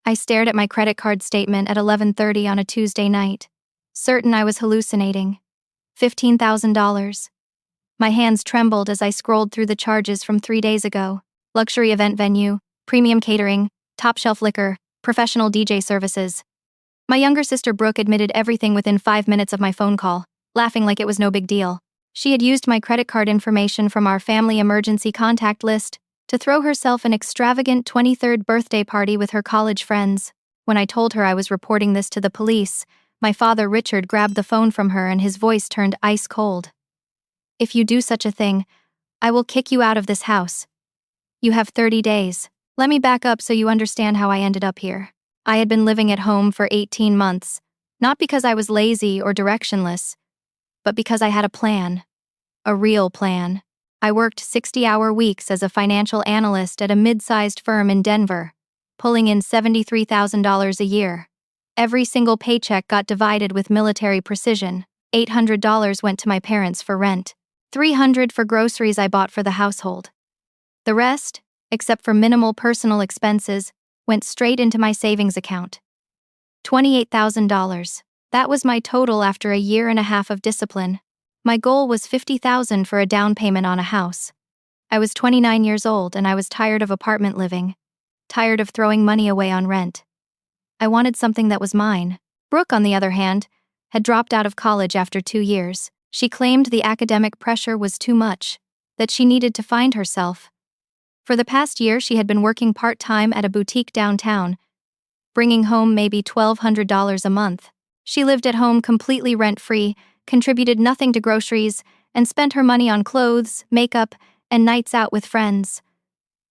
I stared at my credit card statement at 11:30 on a Tuesday night, certain I was hallucinating. $15,000. My hands trembled as I scrolled through the charges from 3 days ago. Luxury event venue, premium catering, top-shelf liquor, professional DJ services. My younger sister Brooke admitted everything within 5 minutes of my phone call, laughing like it was no big deal. She had used my credit card information from our family emergency contact list to throw herself an extravagant 23rd birthday party with her college friends. When I told her I was reporting this to the police, my father Richard grabbed the phone from her and his voice turned ice cold. "If you do such a thing, I will kick you out of this house. You have 30 days. Let me back up so you understand how I ended up here. I had been living at home for 18 months, not because I was lazy or directionless, but because I had a plan. A real plan. I worked 60-hour weeks as a financial analyst at a mid-sized firm in Denver, pulling in $73,000 a year. Every single paycheck got divided with military precision. $800 went to my parents for rent. $300 for groceries I bought for the household. The rest, except for minimal personal expenses, went straight into my savings account. $28,000. That was my total after a year and a half of discipline. My goal was $50,000 for a down payment on a house. I was 29 years old and I was tired of apartment living, tired of throwing money away on rent. I wanted something that was mine. Brooke, on the other hand, had dropped out of college after 2 years. She claimed the academic pressure was too much, that she needed to find herself. For the past year, she had been working part-time at a boutique downtown, bringing home maybe $1,200 a month. She lived at home completely rent-free, contributed nothing to groceries, and spent her money on clothes, makeup, and nights out with friends.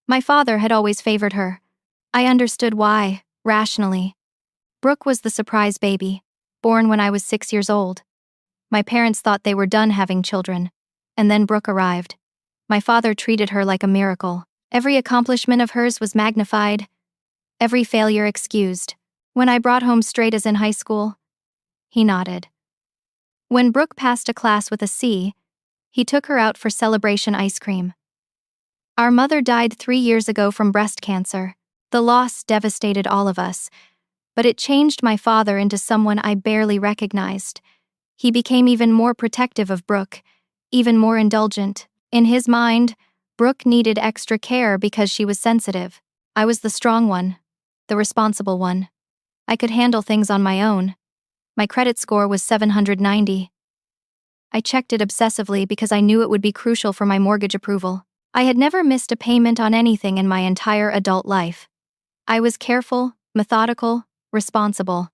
My father had always favored her. I understood why, rationally. Brooke was the surprise baby, born when I was 6 years old. My parents thought they were done having children, and then Brooke arrived. My father treated her like a miracle. Every accomplishment of hers was magnified, every failure excused. When I brought home straight A's in high school, he nodded. When Brooke passed a class with a C, he took her out for celebration ice cream. Our mother died 3 years ago from breast cancer. The loss devastated all of us, but it changed my father into someone I barely recognized. He became even more protective of Brooke, even more indulgent. In his mind, Brooke needed extra care because she was sensitive. I was the strong one, the responsible one. I could handle things on my own. My credit score was 790. I checked it obsessively because I knew it would be crucial for my mortgage approval. I had never missed a payment on anything in my entire adult life. I was careful, methodical, responsible.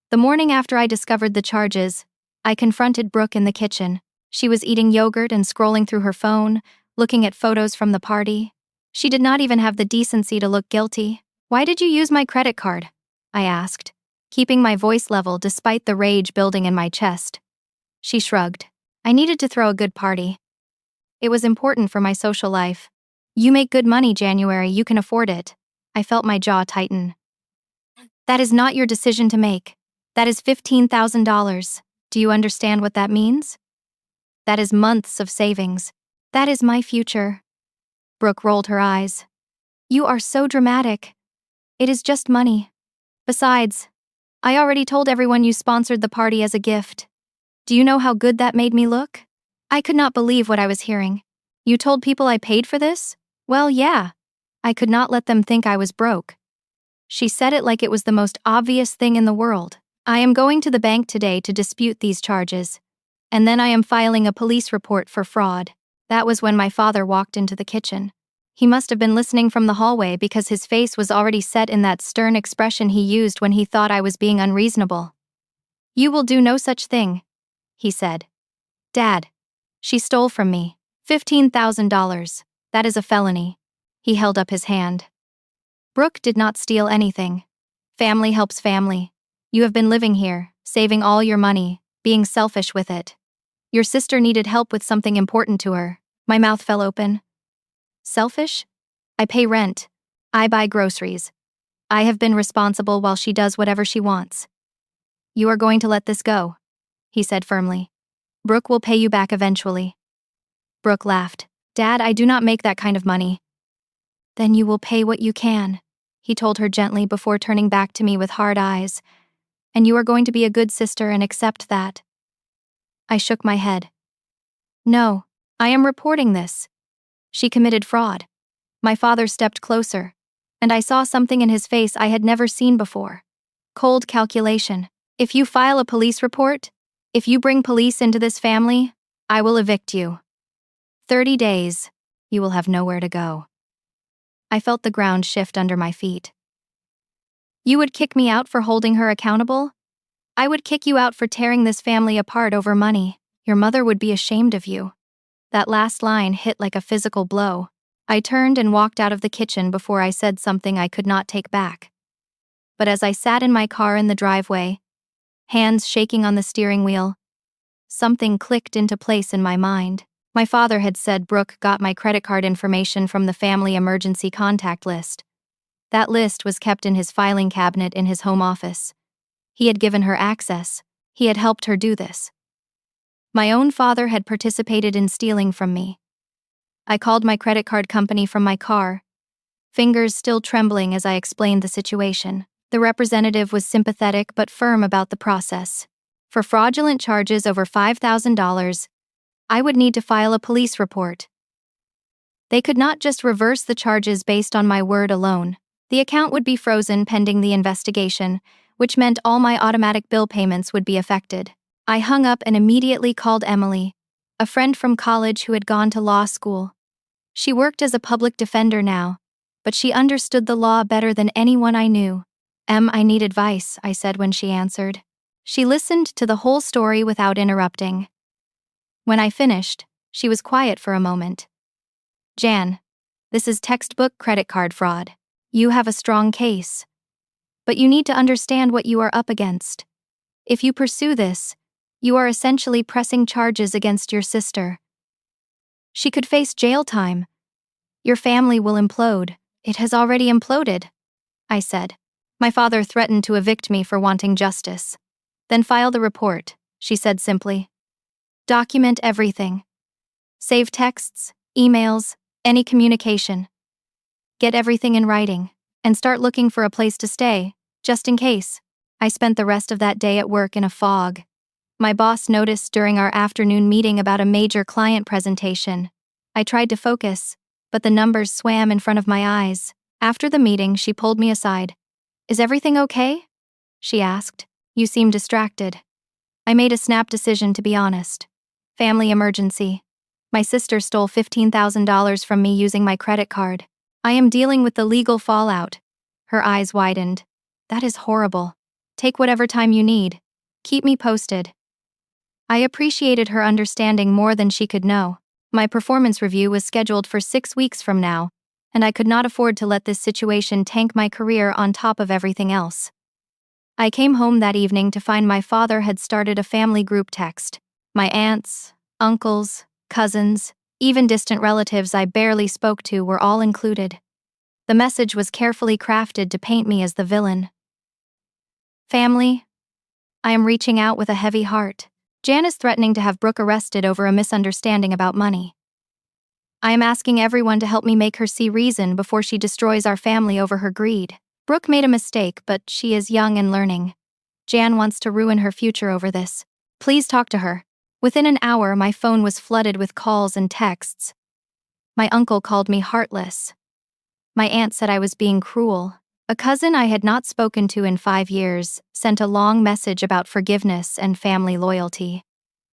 The morning after I discovered the charges, I confronted Brooke in the kitchen. She was eating yogurt and scrolling through her phone, looking at photos from the party. She did not even have the decency to look guilty. "Why did you use my credit card?" I asked, keeping my voice level despite the rage building in my chest. She shrugged. "I needed to throw a good party. It was important for my social life. You make good money, January, you can afford it." I felt my jaw tighten. "That is not your decision to make. That is $15,000. Do you understand what that means? That is months of savings. That is my future." Brooke rolled her eyes. "You are so dramatic. It is just money. Besides, I already told everyone you sponsored the party as a gift. Do you know how good that made me look?" I could not believe what I was hearing. "You told people I paid for this?" "Well, yeah. I could not let them think I was broke." She said it like it was the most obvious thing in the world. "I am going to the bank today to dispute these charges, and then I am filing a police report for fraud." That was when my father walked into the kitchen. He must have been listening from the hallway because his face was already set in that stern expression he used when he thought I was being unreasonable. "You will do no such thing," he said. "Dad, she stole from me. $15,000. That is a felony." He held up his hand. "Brooke did not steal anything. Family helps family. You have been living here, saving all your money, being selfish with it. Your sister needed help with something important to her." My mouth fell open. "Selfish? I pay rent. I buy groceries. I have been responsible while she does whatever she wants." "You are going to let this go," he said firmly. "Brooke will pay you back eventually." Brooke laughed. "Dad, I do not make that kind of money." "Then you will pay what you can." he told her gently before turning back to me with hard eyes. "And you are going to be a good sister and accept that." I shook my head. "No, I am reporting this. She committed fraud." My father stepped closer, and I saw something in his face I had never seen before. Cold calculation. "If you file a police report, if you bring police into this family, I will evict you. 30 days. You will have nowhere to go." I felt the ground shift under my feet. "You would kick me out for holding her accountable? I would kick you out for tearing this family apart over money. Your mother would be ashamed of you." That last line hit like a physical blow. I turned and walked out of the kitchen before I said something I could not take back. But as I sat in my car in the driveway, hands shaking on the steering wheel, something clicked into place in my mind. My father had said Brooke got my credit card information from the family emergency contact list. That list was kept in his filing cabinet in his home office. He had given her access. He had helped her do this. My own father had participated in stealing from me. I called my credit card company from my car, fingers still trembling as I explained the situation. The representative was sympathetic but firm about the process. For fraudulent charges over $5,000, I would need to file a police report. They could not just reverse the charges based on my word alone. The account would be frozen pending the investigation, which meant all my automatic bill payments would be affected. I hung up and immediately called Emily, a friend from college who had gone to law school. She worked as a public defender now, but she understood the law better than anyone I knew. I need advice," I said when she answered. She listened to the whole story without interrupting. When I finished, she was quiet for a moment. "Jan, this is textbook credit card fraud. You have a strong case. But you need to understand what you are up against. If you pursue this, you are essentially pressing charges against your sister. She could face jail time. Your family will implode." "It has already imploded," I said. "My father threatened to evict me for wanting justice." "Then file the report," she said simply. "Document everything. Save texts, emails, any communication. Get everything in writing, and start looking for a place to stay, just in case." I spent the rest of that day at work in a fog. My boss noticed during our afternoon meeting about a major client presentation. I tried to focus, but the numbers swam in front of my eyes. After the meeting, she pulled me aside. "Is everything okay?" she asked. "You seem distracted." I made a snap decision, to be honest. Family emergency. My sister stole $15,000 from me using my credit card. I am dealing with the legal fallout. Her eyes widened. "That is horrible. Take whatever time you need. Keep me posted." I appreciated her understanding more than she could know. My performance review was scheduled for 6 weeks from now, and I could not afford to let this situation tank my career on top of everything else. I came home that evening to find my father had started a family group text. My aunts, uncles, cousins, even distant relatives I barely spoke to were all included. The message was carefully crafted to paint me as the villain. "Family, I am reaching out with a heavy heart. Jan is threatening to have Brooke arrested over a misunderstanding about money. I am asking everyone to help me make her see reason before she destroys our family over her greed. Brooke made a mistake, but she is young and learning. Jan wants to ruin her future over this. Please talk to her." Within an hour, my phone was flooded with calls and texts. My uncle called me heartless. My aunt said I was being cruel. A cousin I had not spoken to in 5 years sent a long message about forgiveness and family loyalty.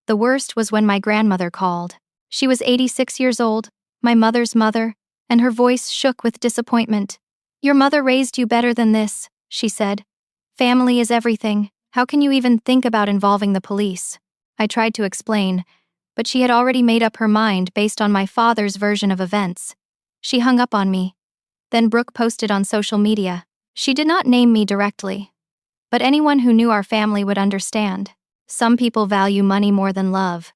The worst was when my grandmother called. She was 86 years old, my mother's mother, and her voice shook with disappointment. "Your mother raised you better than this," she said. "Family is everything. How can you even think about involving the police?" I tried to explain, but she had already made up her mind based on my father's version of events. She hung up on me. Then Brooke posted on social media. She did not name me directly, but anyone who knew our family would understand. Some people value money more than love.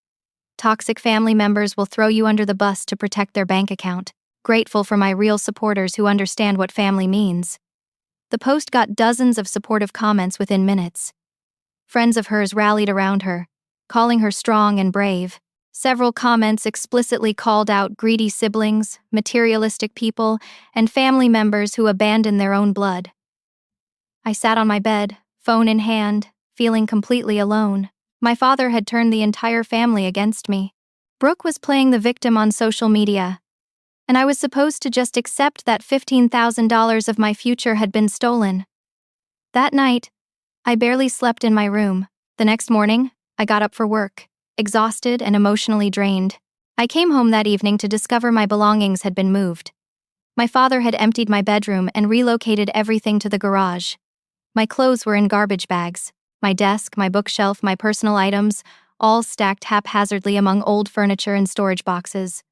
Toxic family members will throw you under the bus to protect their bank account. Grateful for my real supporters who understand what family means. The post got dozens of supportive comments within minutes. Friends of hers rallied around her, calling her strong and brave. Several comments explicitly called out greedy siblings, materialistic people, and family members who abandon their own blood. I sat on my bed, phone in hand, feeling completely alone. My father had turned the entire family against me. Brooke was playing the victim on social media, and I was supposed to just accept that $15,000 of my future had been stolen. That night, I barely slept in my room. The next morning, I got up for work, exhausted and emotionally drained. I came home that evening to discover my belongings had been moved. My father had emptied my bedroom and relocated everything to the garage. My clothes were in garbage bags. My desk, my bookshelf, my personal items, all stacked haphazardly among old furniture and storage boxes.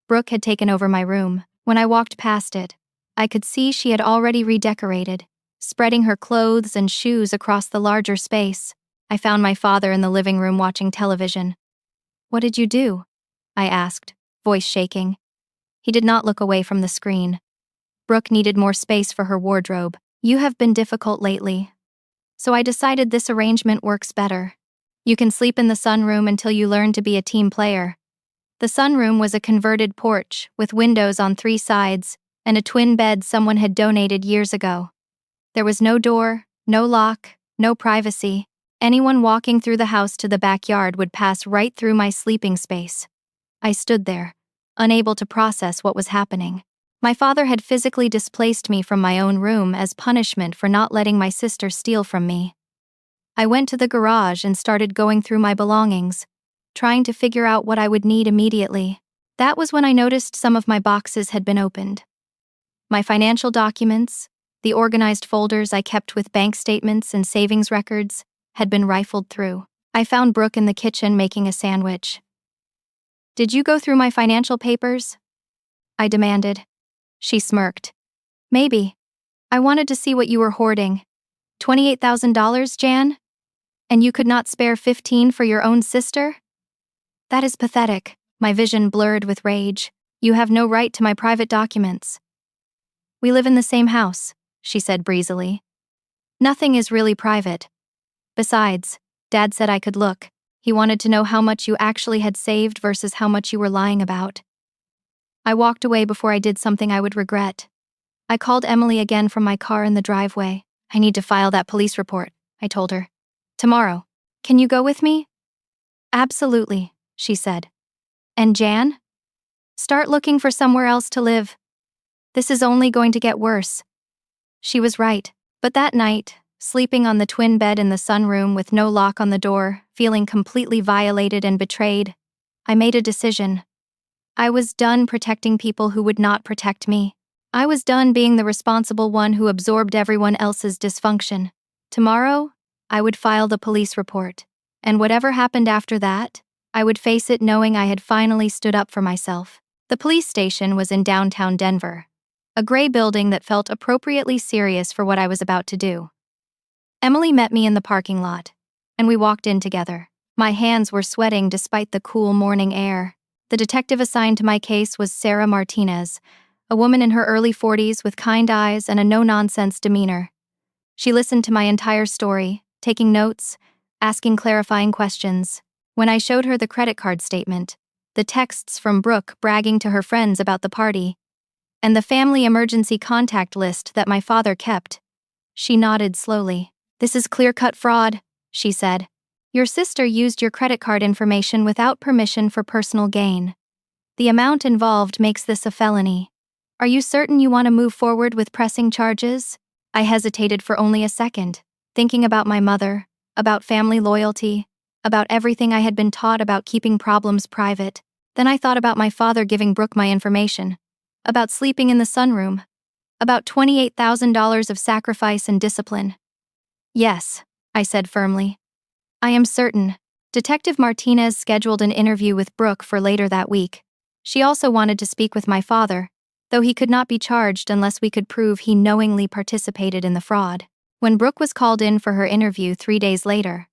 Brooke had taken over my room. When I walked past it, I could see she had already redecorated, spreading her clothes and shoes across the larger space. I found my father in the living room watching television. "What did you do?" I asked, voice shaking. He did not look away from the screen. "Brooke needed more space for her wardrobe. You have been difficult lately, so I decided this arrangement works better. You can sleep in the sunroom until you learn to be a team player." The sunroom was a converted porch with windows on 3 sides and a twin bed someone had donated years ago. There was no door, no lock, no privacy. Anyone walking through the house to the backyard would pass right through my sleeping space. I stood there, unable to process what was happening. My father had physically displaced me from my own room as punishment for not letting my sister steal from me. I went to the garage and started going through my belongings, trying to figure out what I would need immediately. That was when I noticed some of my boxes had been opened. My financial documents, the organized folders I kept with bank statements and savings records, had been rifled through. I found Brooke in the kitchen making a sandwich. "Did you go through my financial papers?" I demanded. She smirked. "Maybe. I wanted to see what you were hoarding. $28,000, Jan? And you could not spare 15 for your own sister? That is pathetic." My vision blurred with rage. "You have no right to my private documents." "We live in the same house," she said breezily. "Nothing is really private. Besides, Dad said I could look. He wanted to know how much you actually had saved versus how much you were lying about." I walked away before I did something I would regret. I called Emily again from my car in the driveway. "I need to file that police report," I told her. "Tomorrow. Can you go with me?" "Absolutely," she said. "And Jan? Start looking for somewhere else to live. This is only going to get worse." She was right, but that night, sleeping on the twin bed in the sunroom with no lock on the door, feeling completely violated and betrayed, I made a decision. I was done protecting people who would not protect me. I was done being the responsible one who absorbed everyone else's dysfunction. Tomorrow, I would file the police report, and whatever happened after that, I would face it knowing I had finally stood up for myself. The police station was in downtown Denver, a gray building that felt appropriately serious for what I was about to do. Emily met me in the parking lot, and we walked in together. My hands were sweating despite the cool morning air. The detective assigned to my case was Sarah Martinez, a woman in her early 40s with kind eyes and a no-nonsense demeanor. She listened to my entire story, taking notes, asking clarifying questions. When I showed her the credit card statement, the texts from Brooke bragging to her friends about the party, and the family emergency contact list that my father kept, she nodded slowly. "This is clear-cut fraud," she said. "Your sister used your credit card information without permission for personal gain. The amount involved makes this a felony. Are you certain you want to move forward with pressing charges?" I hesitated for only a second, thinking about my mother, about family loyalty, about everything I had been taught about keeping problems private. Then I thought about my father giving Brooke my information, about sleeping in the sunroom, about $28,000 of sacrifice and discipline. "Yes," I said firmly. "I am certain." Detective Martinez scheduled an interview with Brooke for later that week. She also wanted to speak with my father, though he could not be charged unless we could prove he knowingly participated in the fraud. When Brooke was called in for her interview 3 days later,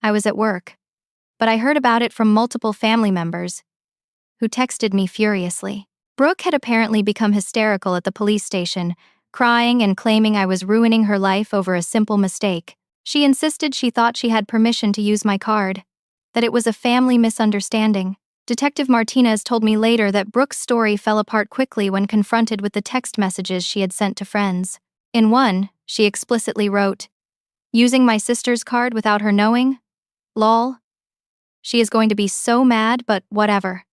I was at work, but I heard about it from multiple family members, who texted me furiously. Brooke had apparently become hysterical at the police station, crying and claiming I was ruining her life over a simple mistake. She insisted she thought she had permission to use my card. that it was a family misunderstanding. Detective Martinez told me later that Brooke's story fell apart quickly when confronted with the text messages she had sent to friends. In one, she explicitly wrote, "Using my sister's card without her knowing? Lol. She is going to be so mad, but whatever."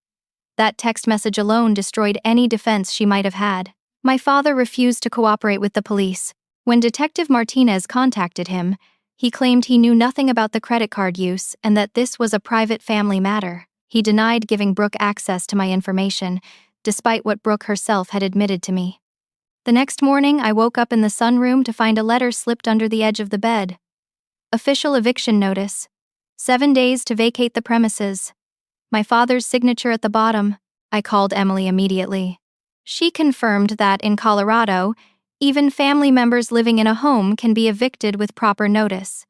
That text message alone destroyed any defense she might have had. My father refused to cooperate with the police. When Detective Martinez contacted him, he claimed he knew nothing about the credit card use and that this was a private family matter. He denied giving Brooke access to my information, despite what Brooke herself had admitted to me. The next morning, I woke up in the sunroom to find a letter slipped under the edge of the bed. Official eviction notice. 7 days to vacate the premises. My father's signature at the bottom. I called Emily immediately. She confirmed that in Colorado, even family members living in a home can be evicted with proper notice.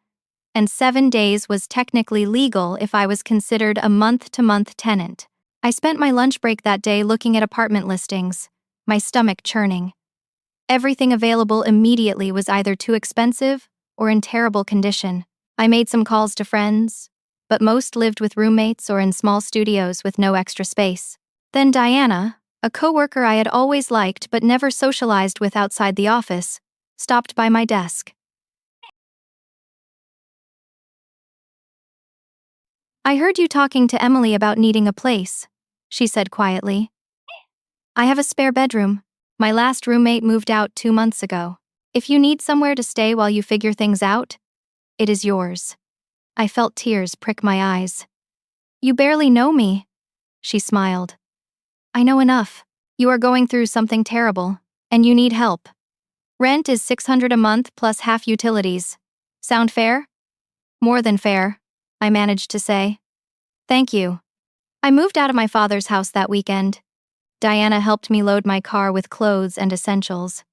And 7 days was technically legal if I was considered a month-to-month tenant. I spent my lunch break that day looking at apartment listings, my stomach churning. Everything available immediately was either too expensive or in terrible condition. I made some calls to friends, but most lived with roommates or in small studios with no extra space. Then Diana, a coworker I had always liked but never socialized with outside the office, stopped by my desk. "I heard you talking to Emily about needing a place," she said quietly. "I have a spare bedroom. My last roommate moved out 2 months ago. If you need somewhere to stay while you figure things out, it is yours." I felt tears prick my eyes. "You barely know me," she smiled. "I know enough. You are going through something terrible, and you need help. Rent is $600 a month plus half utilities. Sound fair?" "More than fair," I managed to say. "Thank you." I moved out of my father's house that weekend. Diana helped me load my car with clothes and essentials.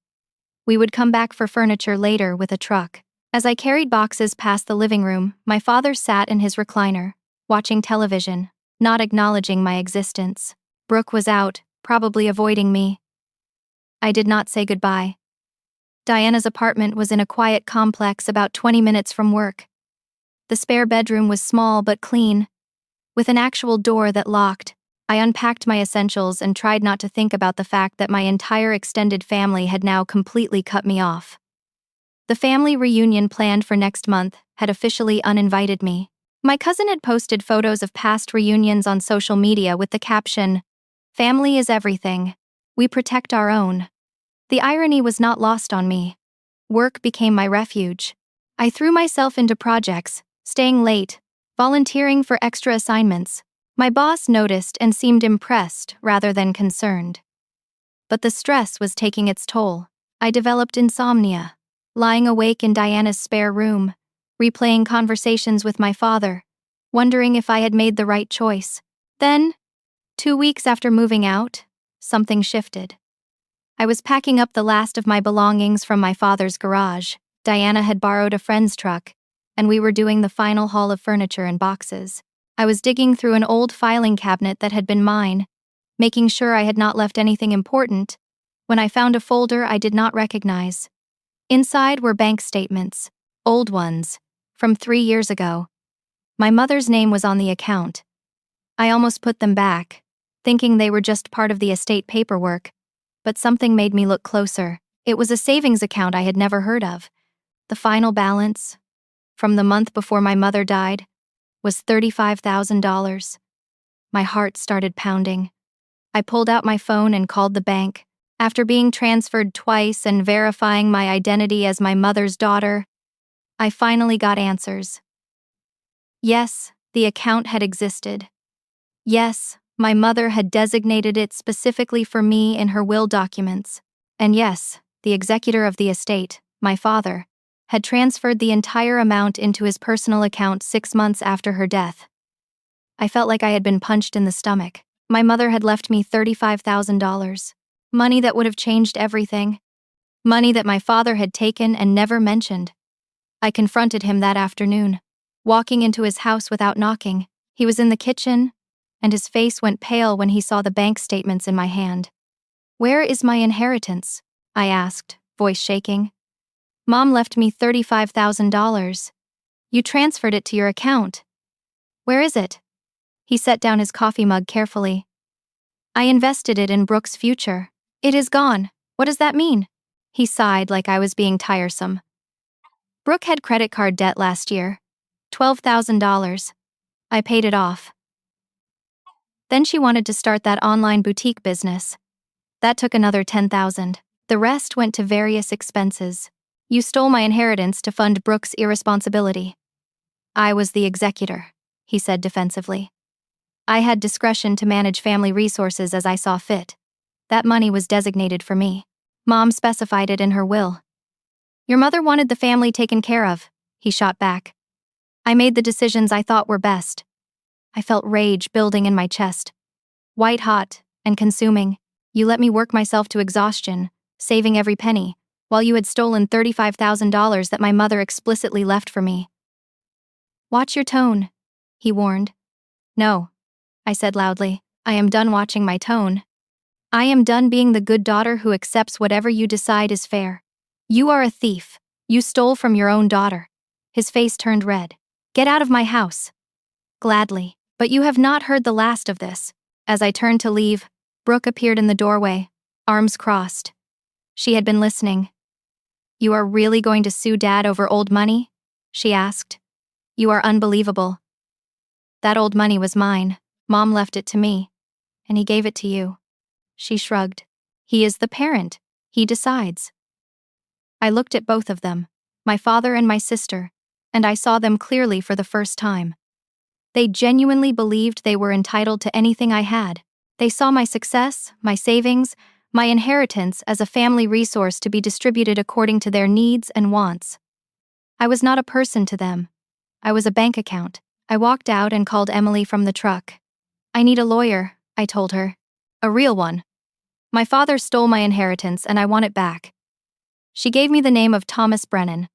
We would come back for furniture later with a truck. As I carried boxes past the living room, my father sat in his recliner, watching television, not acknowledging my existence. Brooke was out, probably avoiding me. I did not say goodbye. Diana's apartment was in a quiet complex about 20 minutes from work. The spare bedroom was small but clean, with an actual door that locked. I unpacked my essentials and tried not to think about the fact that my entire extended family had now completely cut me off. The family reunion planned for next month had officially uninvited me. My cousin had posted photos of past reunions on social media with the caption, "Family is everything. We protect our own." The irony was not lost on me. Work became my refuge. I threw myself into projects, staying late, volunteering for extra assignments. My boss noticed and seemed impressed rather than concerned. But the stress was taking its toll. I developed insomnia, lying awake in Diana's spare room, replaying conversations with my father, wondering if I had made the right choice. Then, 2 weeks after moving out, something shifted. I was packing up the last of my belongings from my father's garage. Diana had borrowed a friend's truck, and we were doing the final haul of furniture and boxes. I was digging through an old filing cabinet that had been mine, making sure I had not left anything important, when I found a folder I did not recognize. Inside were bank statements, old ones, from 3 years ago. My mother's name was on the account. I almost put them back, thinking they were just part of the estate paperwork, but something made me look closer. It was a savings account I had never heard of. The final balance, from the month before my mother died, was $35,000. My heart started pounding. I pulled out my phone and called the bank. After being transferred twice and verifying my identity as my mother's daughter, I finally got answers. Yes, the account had existed. Yes, my mother had designated it specifically for me in her will documents. And yes, the executor of the estate, my father, had transferred the entire amount into his personal account 6 months after her death. I felt like I had been punched in the stomach. My mother had left me $35,000. Money that would have changed everything. Money that my father had taken and never mentioned. I confronted him that afternoon, walking into his house without knocking. He was in the kitchen, and his face went pale when he saw the bank statements in my hand. "Where is my inheritance?" I asked, voice shaking. "Mom left me $35,000. You transferred it to your account." Where is it? He set down his coffee mug carefully. I invested it in Brooke's future. It is gone. What does that mean? He sighed like I was being tiresome. Brooke had credit card debt last year. $12,000. I paid it off. Then she wanted to start that online boutique business. That took another $10,000. The rest went to various expenses. You stole my inheritance to fund Brooke's irresponsibility. I was the executor, he said defensively. I had discretion to manage family resources as I saw fit. That money was designated for me. Mom specified it in her will. Your mother wanted the family taken care of, he shot back. I made the decisions I thought were best. I felt rage building in my chest. White hot and consuming. You let me work myself to exhaustion, saving every penny, while you had stolen $35,000 that my mother explicitly left for me. Watch your tone, he warned. No, I said loudly. I am done watching my tone. I am done being the good daughter who accepts whatever you decide is fair. You are a thief. You stole from your own daughter. His face turned red. Get out of my house. Gladly. But you have not heard the last of this. As I turned to leave, Brooke appeared in the doorway, arms crossed. She had been listening. You are really going to sue Dad over old money? She asked. You are unbelievable. That old money was mine. Mom left it to me. And he gave it to you. She shrugged. He is the parent. He decides. I looked at both of them, my father and my sister, and I saw them clearly for the first time. They genuinely believed they were entitled to anything I had. They saw my success, my savings, my inheritance as a family resource to be distributed according to their needs and wants. I was not a person to them. I was a bank account. I walked out and called Emily from the truck. I need a lawyer, I told her. A real one. My father stole my inheritance and I want it back. She gave me the name of Thomas Brennan,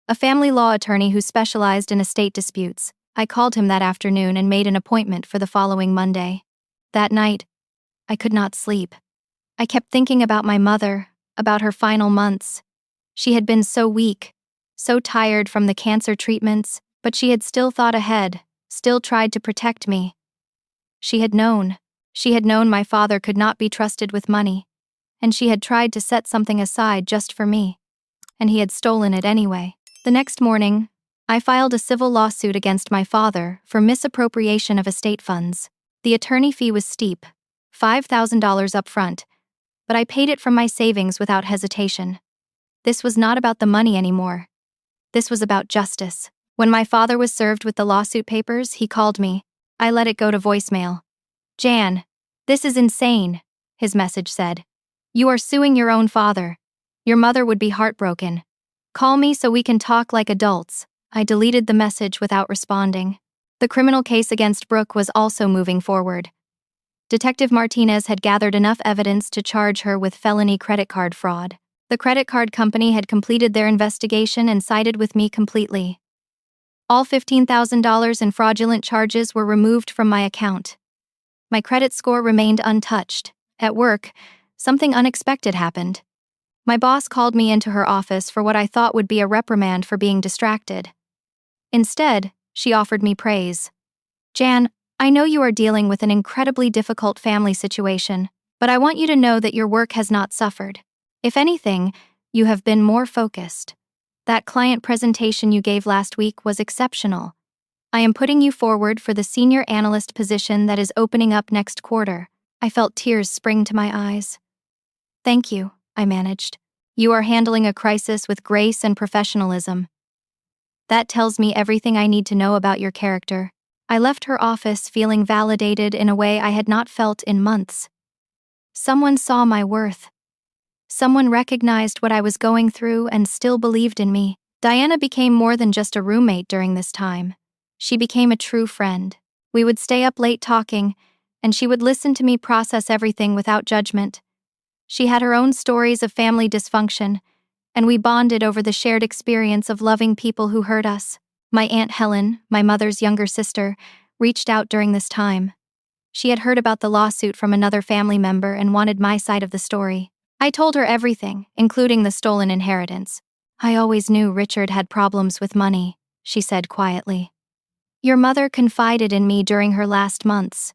a family law attorney who specialized in estate disputes. I called him that afternoon and made an appointment for the following Monday. That night, I could not sleep. I kept thinking about my mother, about her final months. She had been so weak, so tired from the cancer treatments, but she had still thought ahead, still tried to protect me. She had known my father could not be trusted with money, and she had tried to set something aside just for me. And he had stolen it anyway. The next morning, I filed a civil lawsuit against my father for misappropriation of estate funds. The attorney fee was steep, $5,000 up front, but I paid it from my savings without hesitation. This was not about the money anymore. This was about justice. When my father was served with the lawsuit papers, he called me. I let it go to voicemail. Jan, this is insane, his message said. You are suing your own father. Your mother would be heartbroken. Call me so we can talk like adults. I deleted the message without responding. The criminal case against Brooke was also moving forward. Detective Martinez had gathered enough evidence to charge her with felony credit card fraud. The credit card company had completed their investigation and sided with me completely. All $15,000 in fraudulent charges were removed from my account. My credit score remained untouched. At work, something unexpected happened. My boss called me into her office for what I thought would be a reprimand for being distracted. Instead, she offered me praise. Jan, I know you are dealing with an incredibly difficult family situation, but I want you to know that your work has not suffered. If anything, you have been more focused. That client presentation you gave last week was exceptional. I am putting you forward for the senior analyst position that is opening up next quarter. I felt tears spring to my eyes. Thank you, I managed. You are handling a crisis with grace and professionalism. That tells me everything I need to know about your character. I left her office feeling validated in a way I had not felt in months. Someone saw my worth. Someone recognized what I was going through and still believed in me. Diana became more than just a roommate during this time. She became a true friend. We would stay up late talking, and she would listen to me process everything without judgment. She had her own stories of family dysfunction, and we bonded over the shared experience of loving people who hurt us. My Aunt Helen, my mother's younger sister, reached out during this time. She had heard about the lawsuit from another family member and wanted my side of the story. I told her everything, including the stolen inheritance. I always knew Richard had problems with money, she said quietly. Your mother confided in me during her last months.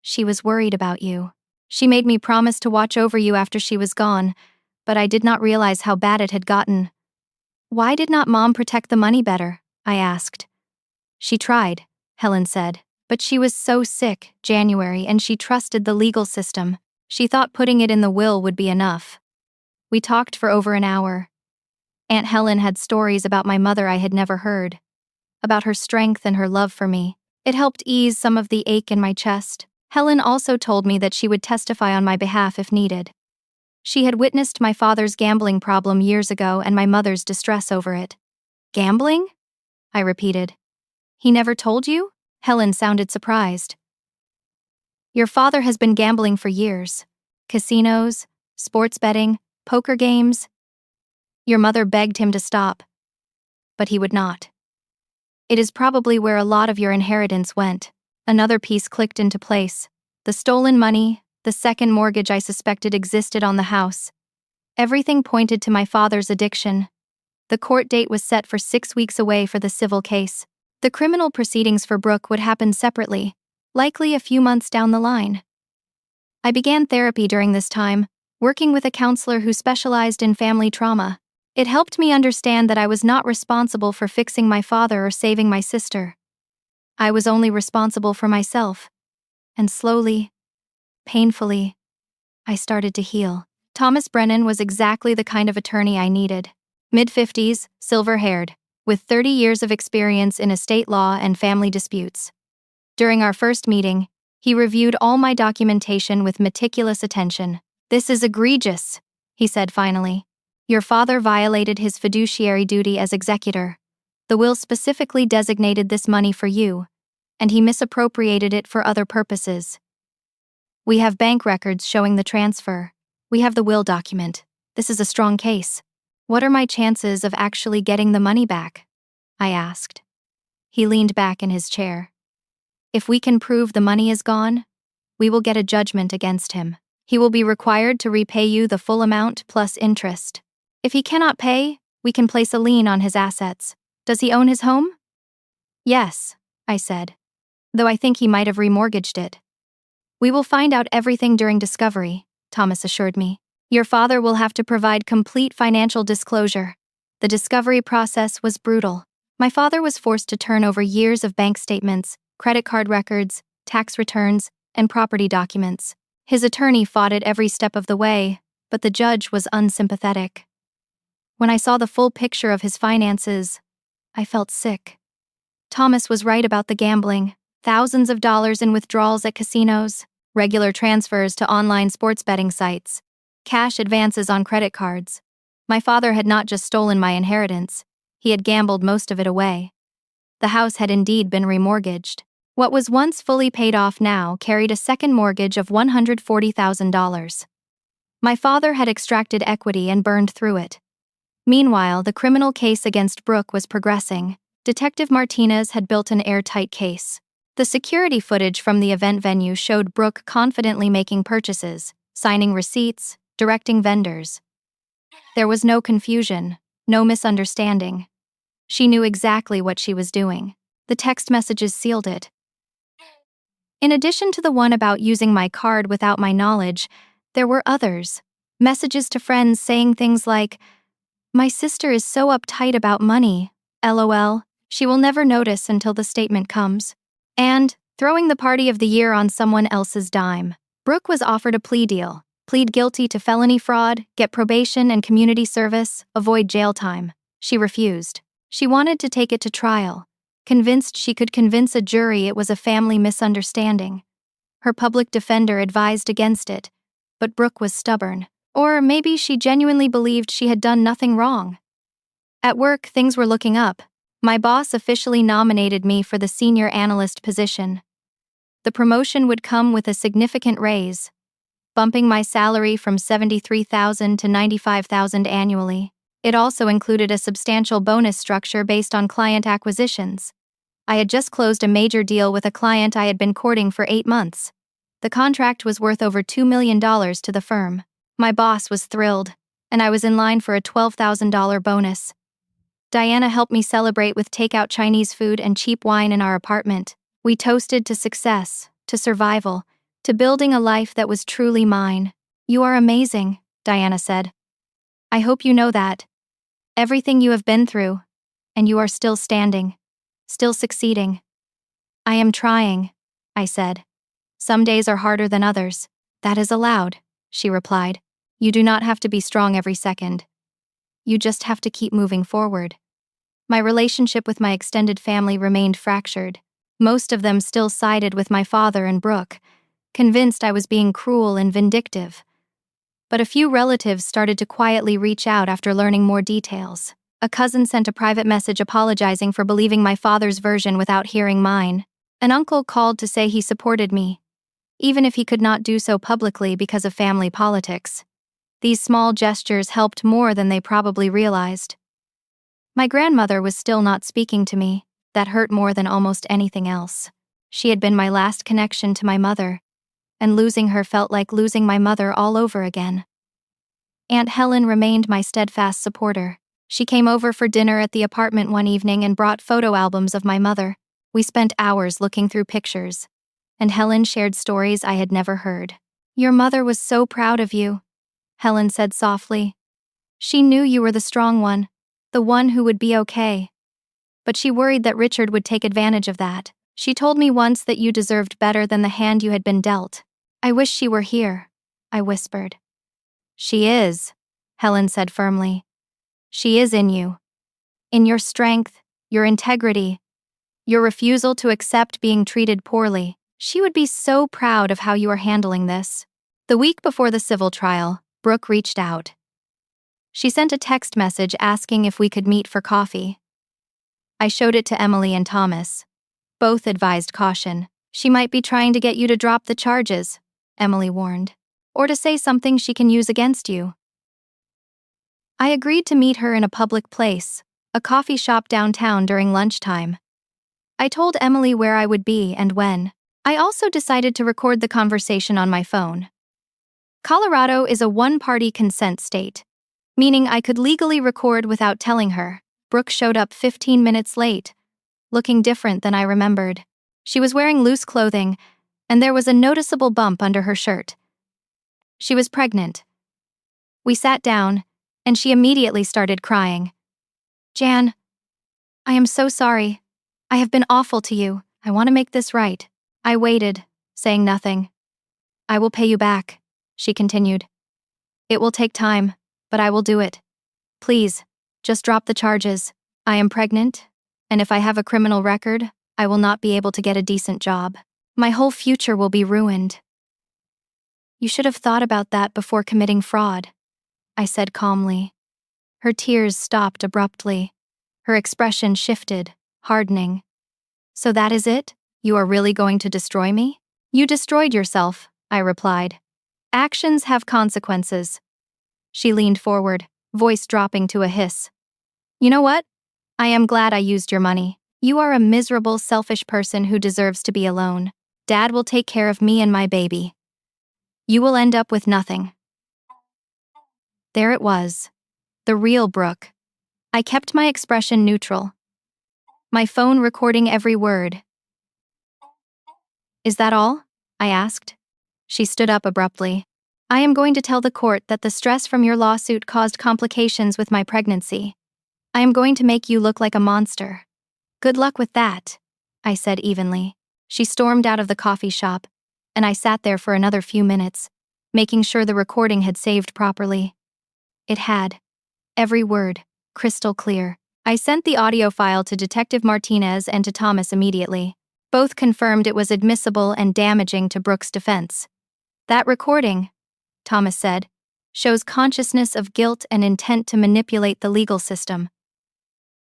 She was worried about you. She made me promise to watch over you after she was gone, but I did not realize how bad it had gotten. Why did not Mom protect the money better? I asked. She tried, Helen said, but she was so sick, January, and she trusted the legal system. She thought putting it in the will would be enough. We talked for over an hour. Aunt Helen had stories about my mother I had never heard, about her strength and her love for me. It helped ease some of the ache in my chest. Helen also told me that she would testify on my behalf if needed. She had witnessed my father's gambling problem years ago and my mother's distress over it. Gambling? I repeated. He never told you? Helen sounded surprised. Your father has been gambling for years. Casinos, sports betting, poker games. Your mother begged him to stop, but he would not. It is probably where a lot of your inheritance went. Another piece clicked into place. The stolen money, the second mortgage I suspected existed on the house. Everything pointed to my father's addiction. The court date was set for 6 weeks away for the civil case. The criminal proceedings for Brooke would happen separately, likely a few months down the line. I began therapy during this time, working with a counselor who specialized in family trauma. It helped me understand that I was not responsible for fixing my father or saving my sister. I was only responsible for myself. And slowly, painfully, I started to heal. Thomas Brennan was exactly the kind of attorney I needed. Mid-50s, silver-haired, with 30 years of experience in estate law and family disputes. During our first meeting, he reviewed all my documentation with meticulous attention. "This is egregious," he said finally. "Your father violated his fiduciary duty as executor. The will specifically designated this money for you, and he misappropriated it for other purposes. We have bank records showing the transfer. We have the will document. This is a strong case. What are my chances of actually getting the money back?" I asked. He leaned back in his chair. "If we can prove the money is gone, we will get a judgment against him. He will be required to repay you the full amount plus interest. If he cannot pay, we can place a lien on his assets. Does he own his home?" "Yes," I said, though I think he might have remortgaged it. "We will find out everything during discovery," Thomas assured me. "Your father will have to provide complete financial disclosure." The discovery process was brutal. My father was forced to turn over years of bank statements, credit card records, tax returns, and property documents. His attorney fought it every step of the way, but the judge was unsympathetic. When I saw the full picture of his finances, I felt sick. Thomas was right about the gambling, thousands of dollars in withdrawals at casinos, regular transfers to online sports betting sites, cash advances on credit cards. My father had not just stolen my inheritance, he had gambled most of it away. The house had indeed been remortgaged. What was once fully paid off now carried a second mortgage of $140,000. My father had extracted equity and burned through it. Meanwhile, the criminal case against Brooke was progressing. Detective Martinez had built an airtight case. The security footage from the event venue showed Brooke confidently making purchases, signing receipts, directing vendors. There was no confusion, no misunderstanding. She knew exactly what she was doing. The text messages sealed it. In addition to the one about using my card without my knowledge, there were others. Messages to friends saying things like, "My sister is so uptight about money, LOL, she will never notice until the statement comes." And, throwing the party of the year on someone else's dime. Brooke was offered a plea deal: plead guilty to felony fraud, get probation and community service, avoid jail time. She refused. She wanted to take it to trial, convinced she could convince a jury it was a family misunderstanding. Her public defender advised against it, but Brooke was stubborn. Or maybe she genuinely believed she had done nothing wrong. At work, things were looking up. My boss officially nominated me for the senior analyst position. The promotion would come with a significant raise, bumping my salary from $73,000 to $95,000 annually. It also included a substantial bonus structure based on client acquisitions. I had just closed a major deal with a client I had been courting for 8 months. The contract was worth over $2 million to the firm. My boss was thrilled, and I was in line for a $12,000 bonus. Diana helped me celebrate with takeout Chinese food and cheap wine in our apartment. We toasted to success, to survival, to building a life that was truly mine. You are amazing, Diana said. I hope you know that. Everything you have been through, and you are still standing, still succeeding. I am trying, I said. Some days are harder than others. That is allowed, she replied. You do not have to be strong every second. You just have to keep moving forward. My relationship with my extended family remained fractured. Most of them still sided with my father and Brooke, convinced I was being cruel and vindictive. But a few relatives started to quietly reach out after learning more details. A cousin sent a private message apologizing for believing my father's version without hearing mine. An uncle called to say he supported me, even if he could not do so publicly because of family politics. These small gestures helped more than they probably realized. My grandmother was still not speaking to me. That hurt more than almost anything else. She had been my last connection to my mother, and losing her felt like losing my mother all over again. Aunt Helen remained my steadfast supporter. She came over for dinner at the apartment one evening and brought photo albums of my mother. We spent hours looking through pictures, and Helen shared stories I had never heard. Your mother was so proud of you, Helen said softly. She knew you were the strong one, the one who would be okay. But she worried that Richard would take advantage of that. She told me once that you deserved better than the hand you had been dealt. I wish she were here, I whispered. She is, Helen said firmly. She is in you. In your strength, your integrity, your refusal to accept being treated poorly. She would be so proud of how you are handling this. The week before the civil trial, Brooke reached out. She sent a text message asking if we could meet for coffee. I showed it to Emily and Thomas. Both advised caution. She might be trying to get you to drop the charges, Emily warned, or to say something she can use against you. I agreed to meet her in a public place, a coffee shop downtown during lunchtime. I told Emily where I would be and when. I also decided to record the conversation on my phone. Colorado is a one-party consent state, meaning I could legally record without telling her. Brooke showed up 15 minutes late, looking different than I remembered. She was wearing loose clothing, and there was a noticeable bump under her shirt. She was pregnant. We sat down, and she immediately started crying. Jan, I am so sorry. I have been awful to you. I want to make this right. I waited, saying nothing. I will pay you back, she continued. It will take time, but I will do it. Please, just drop the charges. I am pregnant, and if I have a criminal record, I will not be able to get a decent job. My whole future will be ruined. You should have thought about that before committing fraud, I said calmly. Her tears stopped abruptly. Her expression shifted, hardening. So that is it? You are really going to destroy me? You destroyed yourself, I replied. Actions have consequences. She leaned forward, voice dropping to a hiss. You know what? I am glad I used your money. You are a miserable, selfish person who deserves to be alone. Dad will take care of me and my baby. You will end up with nothing. There it was. The real Brooke. I kept my expression neutral. My phone recording every word. Is that all? I asked. She stood up abruptly. I am going to tell the court that the stress from your lawsuit caused complications with my pregnancy. I am going to make you look like a monster. Good luck with that, I said evenly. She stormed out of the coffee shop, and I sat there for another few minutes, making sure the recording had saved properly. It had. Every word, crystal clear. I sent the audio file to Detective Martinez and to Thomas immediately. Both confirmed it was admissible and damaging to Brooke's defense. That recording, Thomas said, shows consciousness of guilt and intent to manipulate the legal system.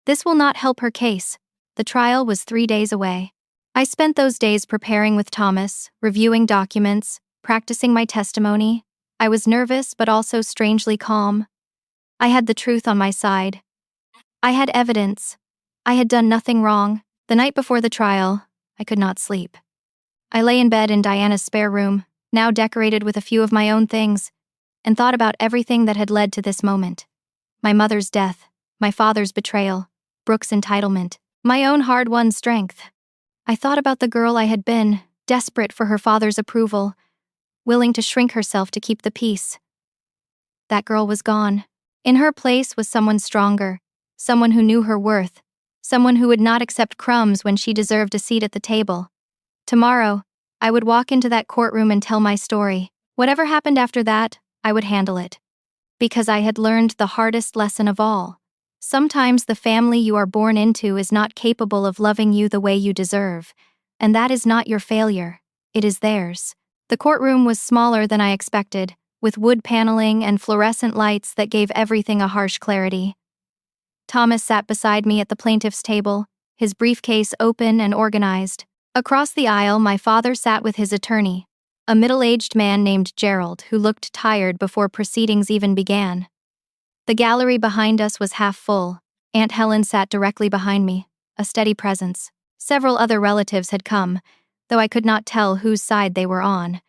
This will not help her case. The trial was 3 days away. I spent those days preparing with Thomas, reviewing documents, practicing my testimony. I was nervous but also strangely calm. I had the truth on my side. I had evidence. I had done nothing wrong. The night before the trial, I could not sleep. I lay in bed in Diana's spare room, now decorated with a few of my own things, and thought about everything that had led to this moment. My mother's death, my father's betrayal, Brooke's entitlement, my own hard-won strength. I thought about the girl I had been, desperate for her father's approval, willing to shrink herself to keep the peace. That girl was gone. In her place was someone stronger, someone who knew her worth, someone who would not accept crumbs when she deserved a seat at the table. Tomorrow, I would walk into that courtroom and tell my story. Whatever happened after that, I would handle it. Because I had learned the hardest lesson of all. Sometimes the family you are born into is not capable of loving you the way you deserve, and that is not your failure, it is theirs. The courtroom was smaller than I expected, with wood paneling and fluorescent lights that gave everything a harsh clarity. Thomas sat beside me at the plaintiff's table, his briefcase open and organized. Across the aisle, my father sat with his attorney, a middle-aged man named Gerald who looked tired before proceedings even began. The gallery behind us was half full. Aunt Helen sat directly behind me, a steady presence. Several other relatives had come, though I could not tell whose side they were on.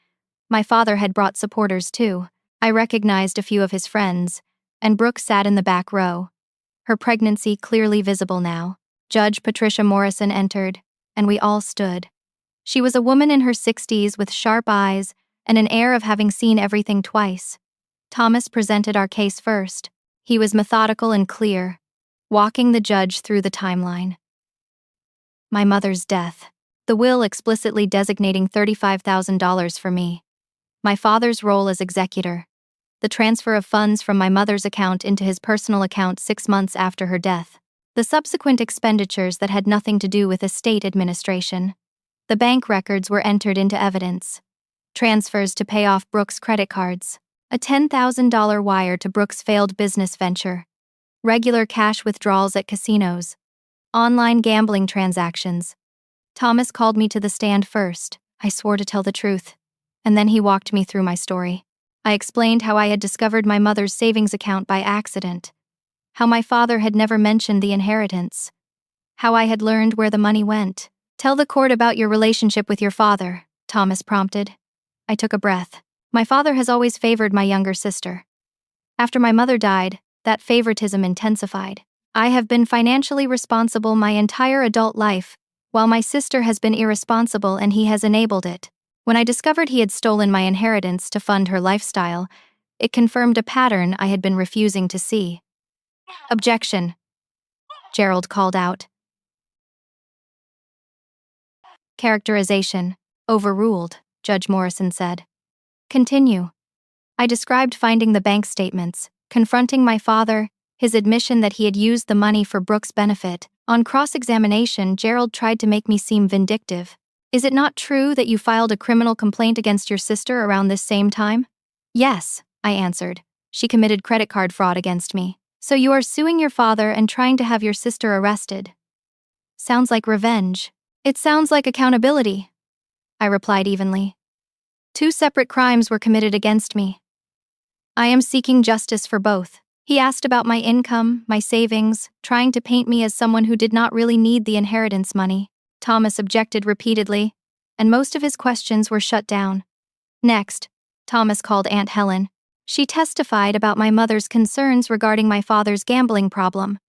My father had brought supporters too. I recognized a few of his friends, and Brooke sat in the back row, her pregnancy clearly visible now. Judge Patricia Morrison entered, and we all stood. She was a woman in her 60s with sharp eyes and an air of having seen everything twice. Thomas presented our case first. He was methodical and clear, walking the judge through the timeline. My mother's death. The will explicitly designating $35,000 for me. My father's role as executor. The transfer of funds from my mother's account into his personal account 6 months after her death. The subsequent expenditures that had nothing to do with estate administration. The bank records were entered into evidence. Transfers to pay off Brooke's credit cards. A $10,000 wire to Brooke's failed business venture. Regular cash withdrawals at casinos. Online gambling transactions. Thomas called me to the stand first. I swore to tell the truth. And then he walked me through my story. I explained how I had discovered my mother's savings account by accident. How my father had never mentioned the inheritance. How I had learned where the money went. Tell the court about your relationship with your father, Thomas prompted. I took a breath. My father has always favored my younger sister. After my mother died, that favoritism intensified. I have been financially responsible my entire adult life, while my sister has been irresponsible and he has enabled it. When I discovered he had stolen my inheritance to fund her lifestyle, it confirmed a pattern I had been refusing to see. Objection, Gerald called out. Characterization, overruled, Judge Morrison said. Continue. I described finding the bank statements, confronting my father, his admission that he had used the money for Brooke's benefit. On cross-examination, Gerald tried to make me seem vindictive. Is it not true that you filed a criminal complaint against your sister around this same time? Yes, I answered. She committed credit card fraud against me. So you are suing your father and trying to have your sister arrested. Sounds like revenge. It sounds like accountability, I replied evenly. 2 separate crimes were committed against me. I am seeking justice for both. He asked about my income, my savings, trying to paint me as someone who did not really need the inheritance money. Thomas objected repeatedly, and most of his questions were shut down. Next, Thomas called Aunt Helen. She testified about my mother's concerns regarding my father's gambling problem.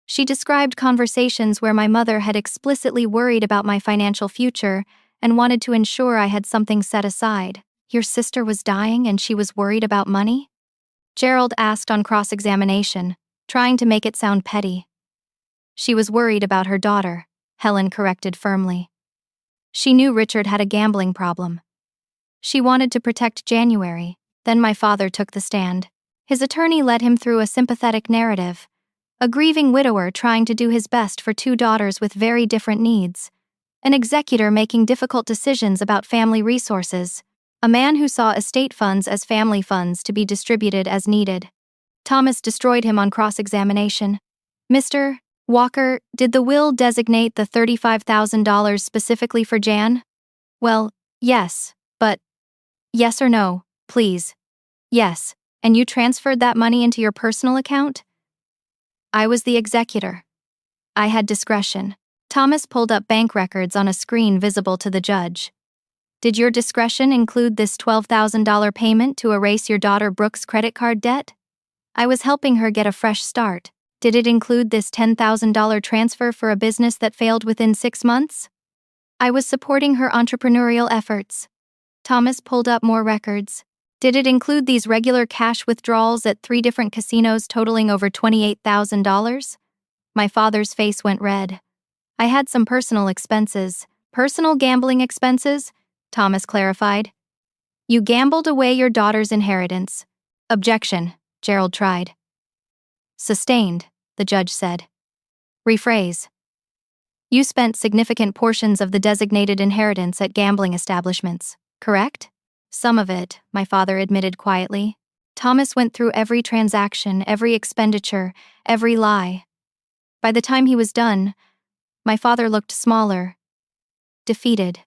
She described conversations where my mother had explicitly worried about my financial future and wanted to ensure I had something set aside. Your sister was dying and she was worried about money? Gerald asked on cross-examination, trying to make it sound petty. She was worried about her daughter, Helen corrected firmly. She knew Richard had a gambling problem. She wanted to protect January. Then my father took the stand. His attorney led him through a sympathetic narrative. A grieving widower trying to do his best for 2 daughters with very different needs. An executor making difficult decisions about family resources. A man who saw estate funds as family funds to be distributed as needed. Thomas destroyed him on cross-examination. Mr. Walker, did the will designate the $35,000 specifically for Jan? Well, yes, but... Yes or no, please. Yes, and you transferred that money into your personal account? I was the executor. I had discretion. Thomas pulled up bank records on a screen visible to the judge. Did your discretion include this $12,000 payment to erase your daughter Brooke's credit card debt? I was helping her get a fresh start. Did it include this $10,000 transfer for a business that failed within 6 months? I was supporting her entrepreneurial efforts. Thomas pulled up more records. Did it include these regular cash withdrawals at 3 different casinos totaling over $28,000? My father's face went red. I had some personal expenses. Personal gambling expenses? Thomas clarified. You gambled away your daughter's inheritance. Objection, Gerald tried. Sustained, the judge said. Rephrase. You spent significant portions of the designated inheritance at gambling establishments, correct? Some of it, my father admitted quietly. Thomas went through every transaction, every expenditure, every lie. By the time he was done, my father looked smaller, defeated.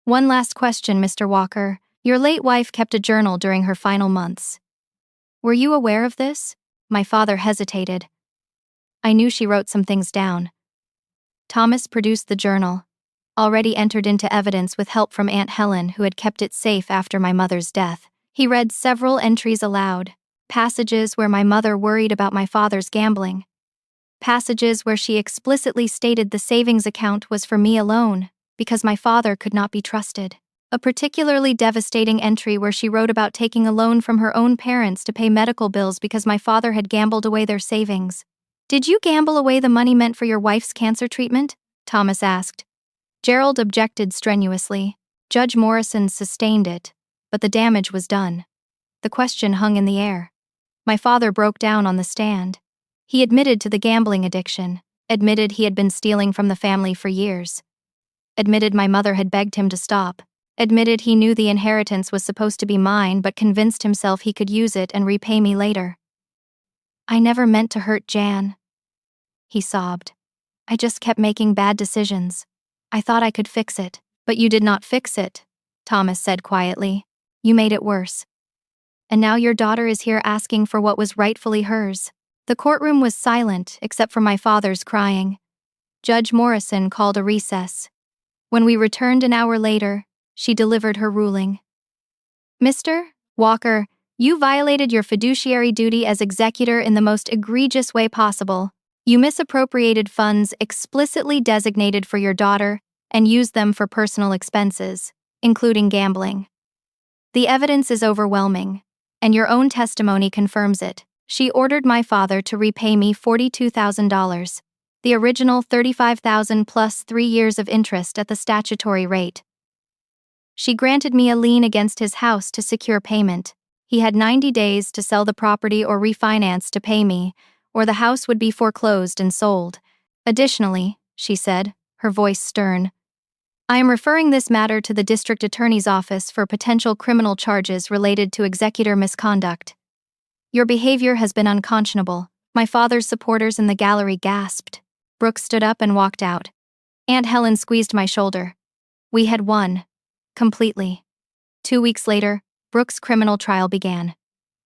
One last question, Mr. Walker. Your late wife kept a journal during her final months. Were you aware of this? My father hesitated. I knew she wrote some things down. Thomas produced the journal, already entered into evidence with help from Aunt Helen, who had kept it safe after my mother's death. He read several entries aloud, passages where my mother worried about my father's gambling, passages where she explicitly stated the savings account was for me alone, because my father could not be trusted. A particularly devastating entry where she wrote about taking a loan from her own parents to pay medical bills because my father had gambled away their savings. Did you gamble away the money meant for your wife's cancer treatment? Thomas asked. Gerald objected strenuously. Judge Morrison sustained it, but the damage was done. The question hung in the air. My father broke down on the stand. He admitted to the gambling addiction, admitted he had been stealing from the family for years, admitted my mother had begged him to stop, admitted he knew the inheritance was supposed to be mine but convinced himself he could use it and repay me later. I never meant to hurt Jan, he sobbed. I just kept making bad decisions. I thought I could fix it. But you did not fix it, Thomas said quietly. You made it worse. And now your daughter is here asking for what was rightfully hers. The courtroom was silent except for my father's crying. Judge Morrison called a recess. When we returned an hour later, she delivered her ruling. Mr. Walker, you violated your fiduciary duty as executor in the most egregious way possible. You misappropriated funds explicitly designated for your daughter and used them for personal expenses, including gambling. The evidence is overwhelming, and your own testimony confirms it. She ordered my father to repay me $42,000, the original $35,000 plus 3 years of interest at the statutory rate. She granted me a lien against his house to secure payment. He had 90 days to sell the property or refinance to pay me, or the house would be foreclosed and sold. Additionally, she said, her voice stern, I am referring this matter to the district attorney's office for potential criminal charges related to executor misconduct. Your behavior has been unconscionable. My father's supporters in the gallery gasped. Brooke stood up and walked out. Aunt Helen squeezed my shoulder. We had won. Completely. 2 weeks later, Brooke's criminal trial began.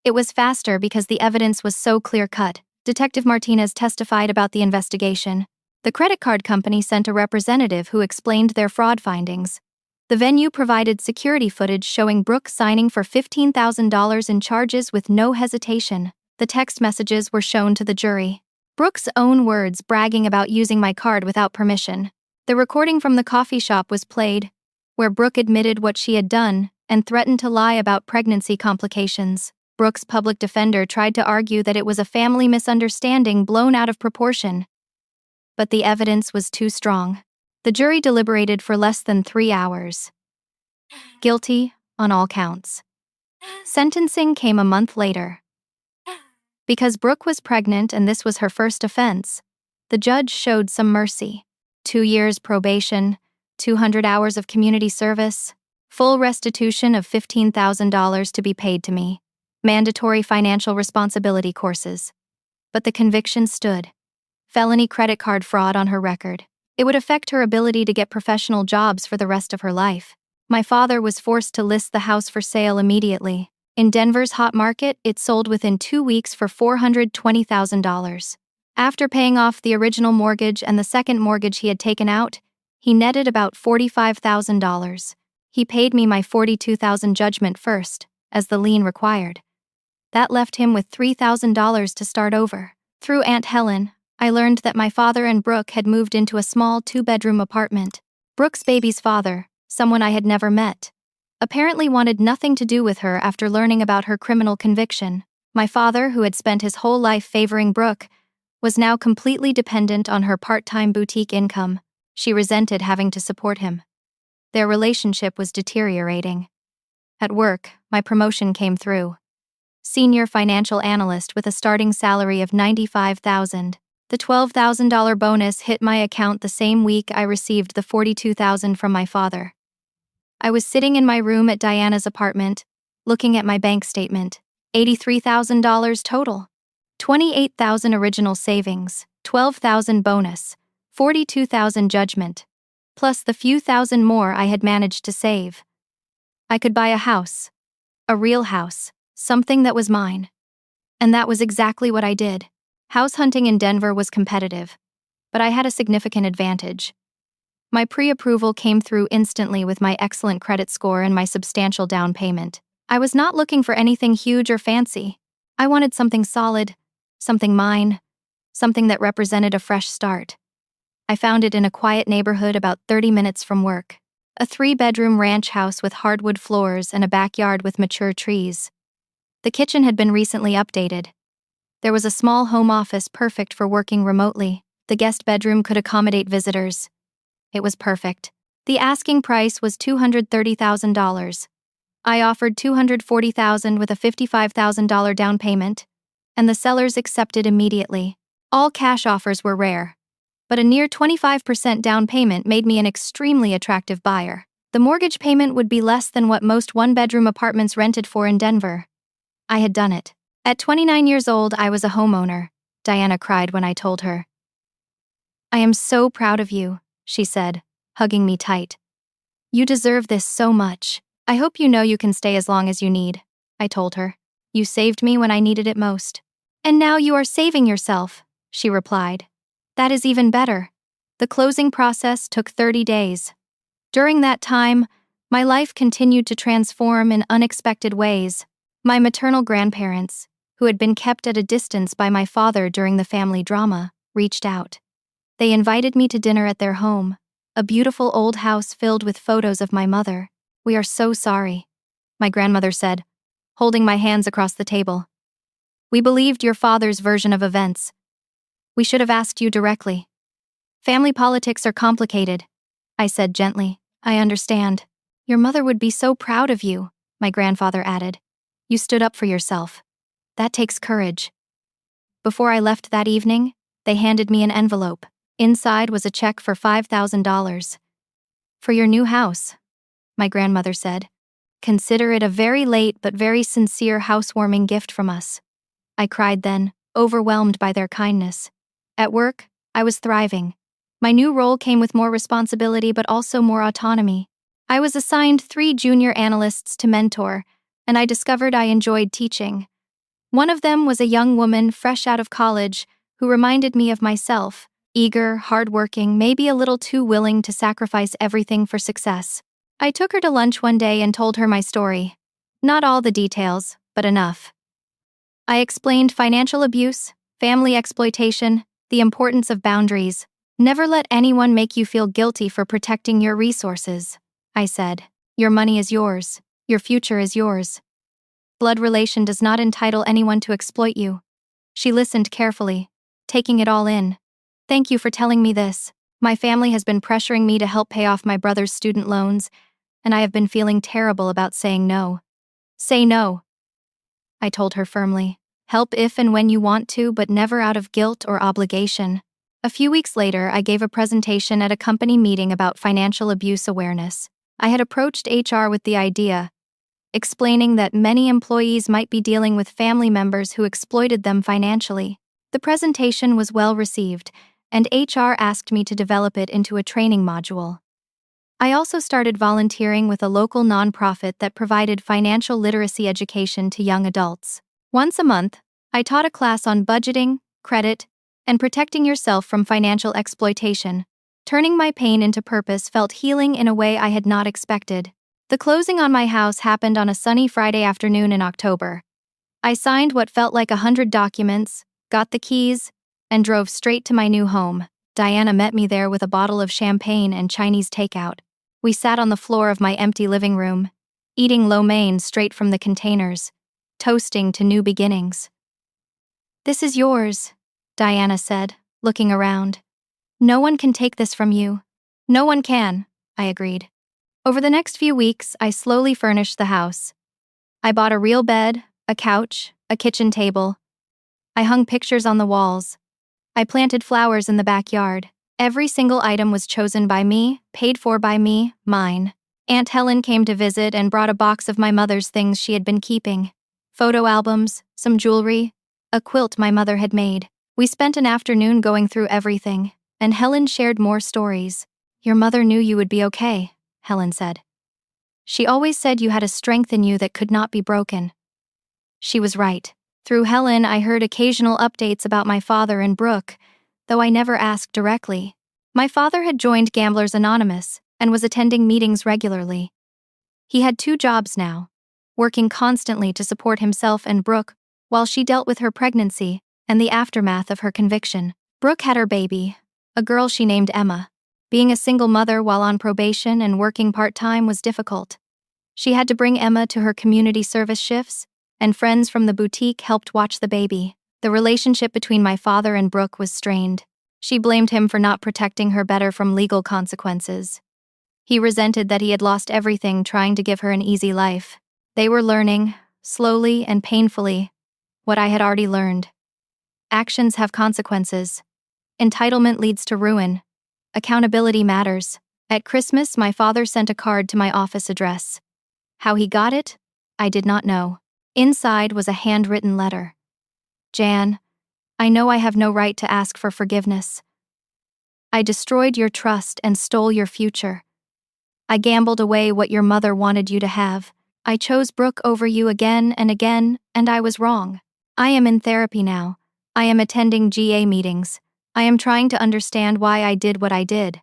It was faster because the evidence was so clear-cut. Detective Martinez testified about the investigation. The credit card company sent a representative who explained their fraud findings. The venue provided security footage showing Brooke signing for $15,000 in charges with no hesitation. The text messages were shown to the jury. Brooke's own words bragging about using my card without permission. The recording from the coffee shop was played, where Brooke admitted what she had done and threatened to lie about pregnancy complications. Brooke's public defender tried to argue that it was a family misunderstanding blown out of proportion. But the evidence was too strong. The jury deliberated for less than 3 hours. Guilty on all counts. Sentencing came a month later. Because Brooke was pregnant and this was her first offense, the judge showed some mercy. 2 years probation, 200 hours of community service, full restitution of $15,000 to be paid to me, mandatory financial responsibility courses. But the conviction stood. Felony credit card fraud on her record. It would affect her ability to get professional jobs for the rest of her life. My father was forced to list the house for sale immediately. In Denver's hot market, it sold within 2 weeks for $420,000. After paying off the original mortgage and the second mortgage he had taken out, he netted about $45,000. He paid me my $42,000 judgment first, as the lien required. That left him with $3,000 to start over. Through Aunt Helen, I learned that my father and Brooke had moved into a small 2-bedroom apartment. Brooke's baby's father, someone I had never met, apparently wanted nothing to do with her after learning about her criminal conviction. My father, who had spent his whole life favoring Brooke, was now completely dependent on her part-time boutique income. She resented having to support him. Their relationship was deteriorating. At work, my promotion came through. Senior financial analyst with a starting salary of $95,000. The $12,000 bonus hit my account the same week I received the $42,000 from my father. I was sitting in my room at Diana's apartment, looking at my bank statement. $83,000 total. $28,000 original savings, $12,000 bonus, $42,000 judgment, plus the few thousand more I had managed to save. I could buy a house. A real house. Something that was mine. And that was exactly what I did. House hunting in Denver was competitive, but I had a significant advantage. My pre-approval came through instantly with my excellent credit score and my substantial down payment. I was not looking for anything huge or fancy. I wanted something solid, something mine, something that represented a fresh start. I found it in a quiet neighborhood about 30 minutes from work. A 3-bedroom ranch house with hardwood floors and a backyard with mature trees. The kitchen had been recently updated. There was a small home office perfect for working remotely. The guest bedroom could accommodate visitors. It was perfect. The asking price was $230,000. I offered $240,000 with a $55,000 down payment, and the sellers accepted immediately. All cash offers were rare, but a near 25% down payment made me an extremely attractive buyer. The mortgage payment would be less than what most 1-bedroom apartments rented for in Denver. I had done it. At 29 years old, I was a homeowner, Diana cried when I told her. I am so proud of you, she said, hugging me tight. You deserve this so much. I hope you know you can stay as long as you need, I told her. You saved me when I needed it most. And now you are saving yourself, she replied. That is even better. The closing process took 30 days. During that time, my life continued to transform in unexpected ways. My maternal grandparents, who had been kept at a distance by my father during the family drama, reached out. They invited me to dinner at their home, a beautiful old house filled with photos of my mother. We are so sorry, my grandmother said, holding my hands across the table. We believed your father's version of events. We should have asked you directly. Family politics are complicated, I said gently. I understand. Your mother would be so proud of you, my grandfather added. You stood up for yourself. That takes courage. Before I left that evening, they handed me an envelope. Inside was a check for $5,000. For your new house, my grandmother said. Consider it a very late but very sincere housewarming gift from us. I cried then, overwhelmed by their kindness. At work, I was thriving. My new role came with more responsibility but also more autonomy. I was assigned 3 junior analysts to mentor, and I discovered I enjoyed teaching. One of them was a young woman fresh out of college who reminded me of myself, eager, hardworking, maybe a little too willing to sacrifice everything for success. I took her to lunch one day and told her my story. Not all the details, but enough. I explained financial abuse, family exploitation, the importance of boundaries. Never let anyone make you feel guilty for protecting your resources, I said. Your money is yours. Your future is yours. Blood relation does not entitle anyone to exploit you. She listened carefully, taking it all in. Thank you for telling me this. My family has been pressuring me to help pay off my brother's student loans, and I have been feeling terrible about saying no. Say no, I told her firmly. Help if and when you want to, but never out of guilt or obligation. A few weeks later, I gave a presentation at a company meeting about financial abuse awareness. I had approached HR with the idea, explaining that many employees might be dealing with family members who exploited them financially. The presentation was well received, and HR asked me to develop it into a training module. I also started volunteering with a local nonprofit that provided financial literacy education to young adults. Once a month, I taught a class on budgeting, credit, and protecting yourself from financial exploitation. Turning my pain into purpose felt healing in a way I had not expected. The closing on my house happened on a sunny Friday afternoon in October. I signed what felt like 100 documents, got the keys, and drove straight to my new home. Diana met me there with a bottle of champagne and Chinese takeout. We sat on the floor of my empty living room, eating lo mein straight from the containers, toasting to new beginnings. "This is yours," Diana said, looking around. "No one can take this from you." "No one can," I agreed. Over the next few weeks, I slowly furnished the house. I bought a real bed, a couch, a kitchen table. I hung pictures on the walls. I planted flowers in the backyard. Every single item was chosen by me, paid for by me, mine. Aunt Helen came to visit and brought a box of my mother's things she had been keeping. Photo albums, some jewelry, a quilt my mother had made. We spent an afternoon going through everything, and Helen shared more stories. "Your mother knew you would be okay," Helen said. "She always said you had a strength in you that could not be broken." She was right. Through Helen, I heard occasional updates about my father and Brooke, though I never asked directly. My father had joined Gamblers Anonymous and was attending meetings regularly. He had 2 jobs now, working constantly to support himself and Brooke while she dealt with her pregnancy and the aftermath of her conviction. Brooke had her baby, a girl she named Emma. Being a single mother while on probation and working part-time was difficult. She had to bring Emma to her community service shifts, and friends from the boutique helped watch the baby. The relationship between my father and Brooke was strained. She blamed him for not protecting her better from legal consequences. He resented that he had lost everything trying to give her an easy life. They were learning, slowly and painfully, what I had already learned. Actions have consequences. Entitlement leads to ruin. Accountability matters. At Christmas, my father sent a card to my office address. How he got it? I did not know. Inside was a handwritten letter. "Jan, I know I have no right to ask for forgiveness. I destroyed your trust and stole your future. I gambled away what your mother wanted you to have. I chose Brooke over you again, and I was wrong. I am in therapy now. I am attending GA meetings. I am trying to understand why I did what I did.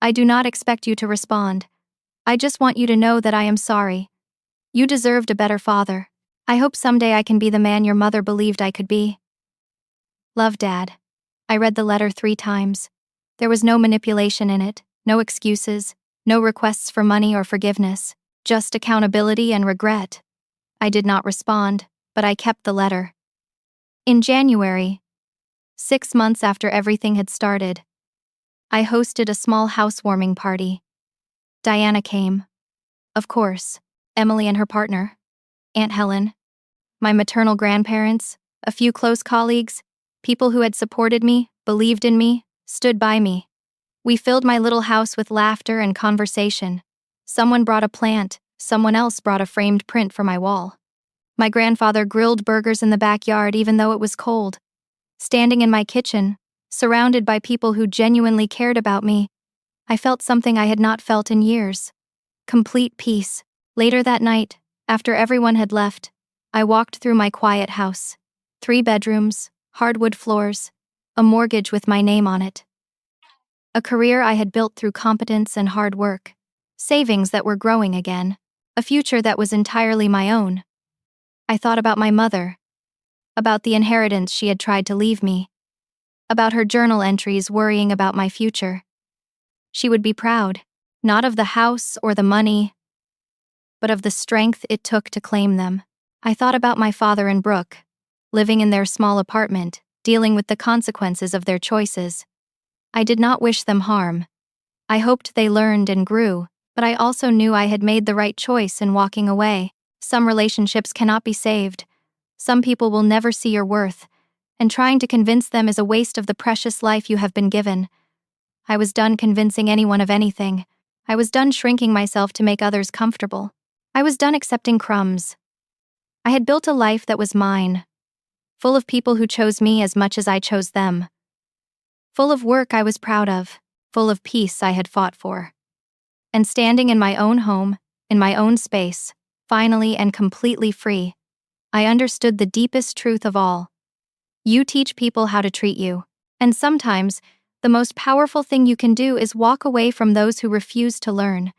I do not expect you to respond. I just want you to know that I am sorry. You deserved a better father. I hope someday I can be the man your mother believed I could be. Love, Dad." I read the letter 3 times. There was no manipulation in it, no excuses, no requests for money or forgiveness, just accountability and regret. I did not respond, but I kept the letter. In January, 6 months after everything had started, I hosted a small housewarming party. Diana came. Of course, Emily and her partner, Aunt Helen, my maternal grandparents, a few close colleagues, people who had supported me, believed in me, stood by me. We filled my little house with laughter and conversation. Someone brought a plant, someone else brought a framed print for my wall. My grandfather grilled burgers in the backyard even though it was cold. Standing in my kitchen, surrounded by people who genuinely cared about me, I felt something I had not felt in years. Complete peace. Later that night, after everyone had left, I walked through my quiet house. 3 bedrooms, hardwood floors, a mortgage with my name on it. A career I had built through competence and hard work. Savings that were growing again. A future that was entirely my own. I thought about my mother. About the inheritance she had tried to leave me. About her journal entries worrying about my future. She would be proud, not of the house or the money, but of the strength it took to claim them. I thought about my father and Brooke, living in their small apartment, dealing with the consequences of their choices. I did not wish them harm. I hoped they learned and grew, but I also knew I had made the right choice in walking away. Some relationships cannot be saved. Some people will never see your worth, and trying to convince them is a waste of the precious life you have been given. I was done convincing anyone of anything. I was done shrinking myself to make others comfortable. I was done accepting crumbs. I had built a life that was mine, full of people who chose me as much as I chose them. Full of work I was proud of, full of peace I had fought for. And standing in my own home, in my own space, finally and completely free, I understood the deepest truth of all. You teach people how to treat you, and sometimes, the most powerful thing you can do is walk away from those who refuse to learn.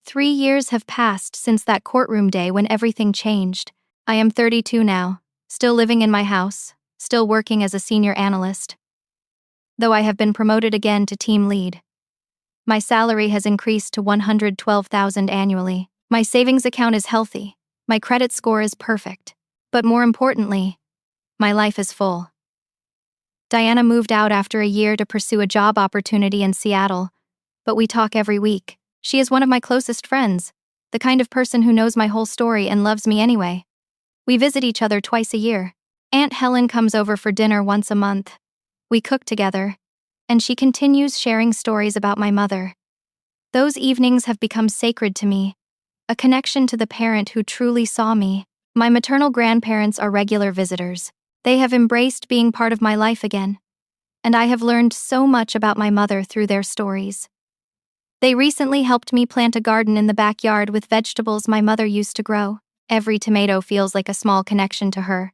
3 years have passed since that courtroom day when everything changed. I am 32 now, still living in my house, still working as a senior analyst, though I have been promoted again to team lead. My salary has increased to $112,000 annually. My savings account is healthy. My credit score is perfect. But more importantly, my life is full. Diana moved out after a year to pursue a job opportunity in Seattle, but we talk every week. She is one of my closest friends, the kind of person who knows my whole story and loves me anyway. We visit each other twice a year. Aunt Helen comes over for dinner once a month. We cook together, and she continues sharing stories about my mother. Those evenings have become sacred to me, a connection to the parent who truly saw me. My maternal grandparents are regular visitors. They have embraced being part of my life again, and I have learned so much about my mother through their stories. They recently helped me plant a garden in the backyard with vegetables my mother used to grow. Every tomato feels like a small connection to her.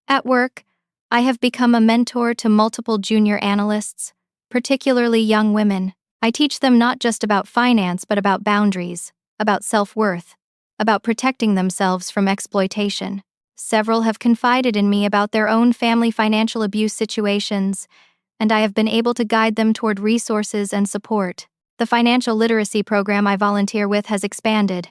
At work, I have become a mentor to multiple junior analysts, particularly young women. I teach them not just about finance but about boundaries, about self-worth, about protecting themselves from exploitation. Several have confided in me about their own family financial abuse situations, and I have been able to guide them toward resources and support. The financial literacy program I volunteer with has expanded.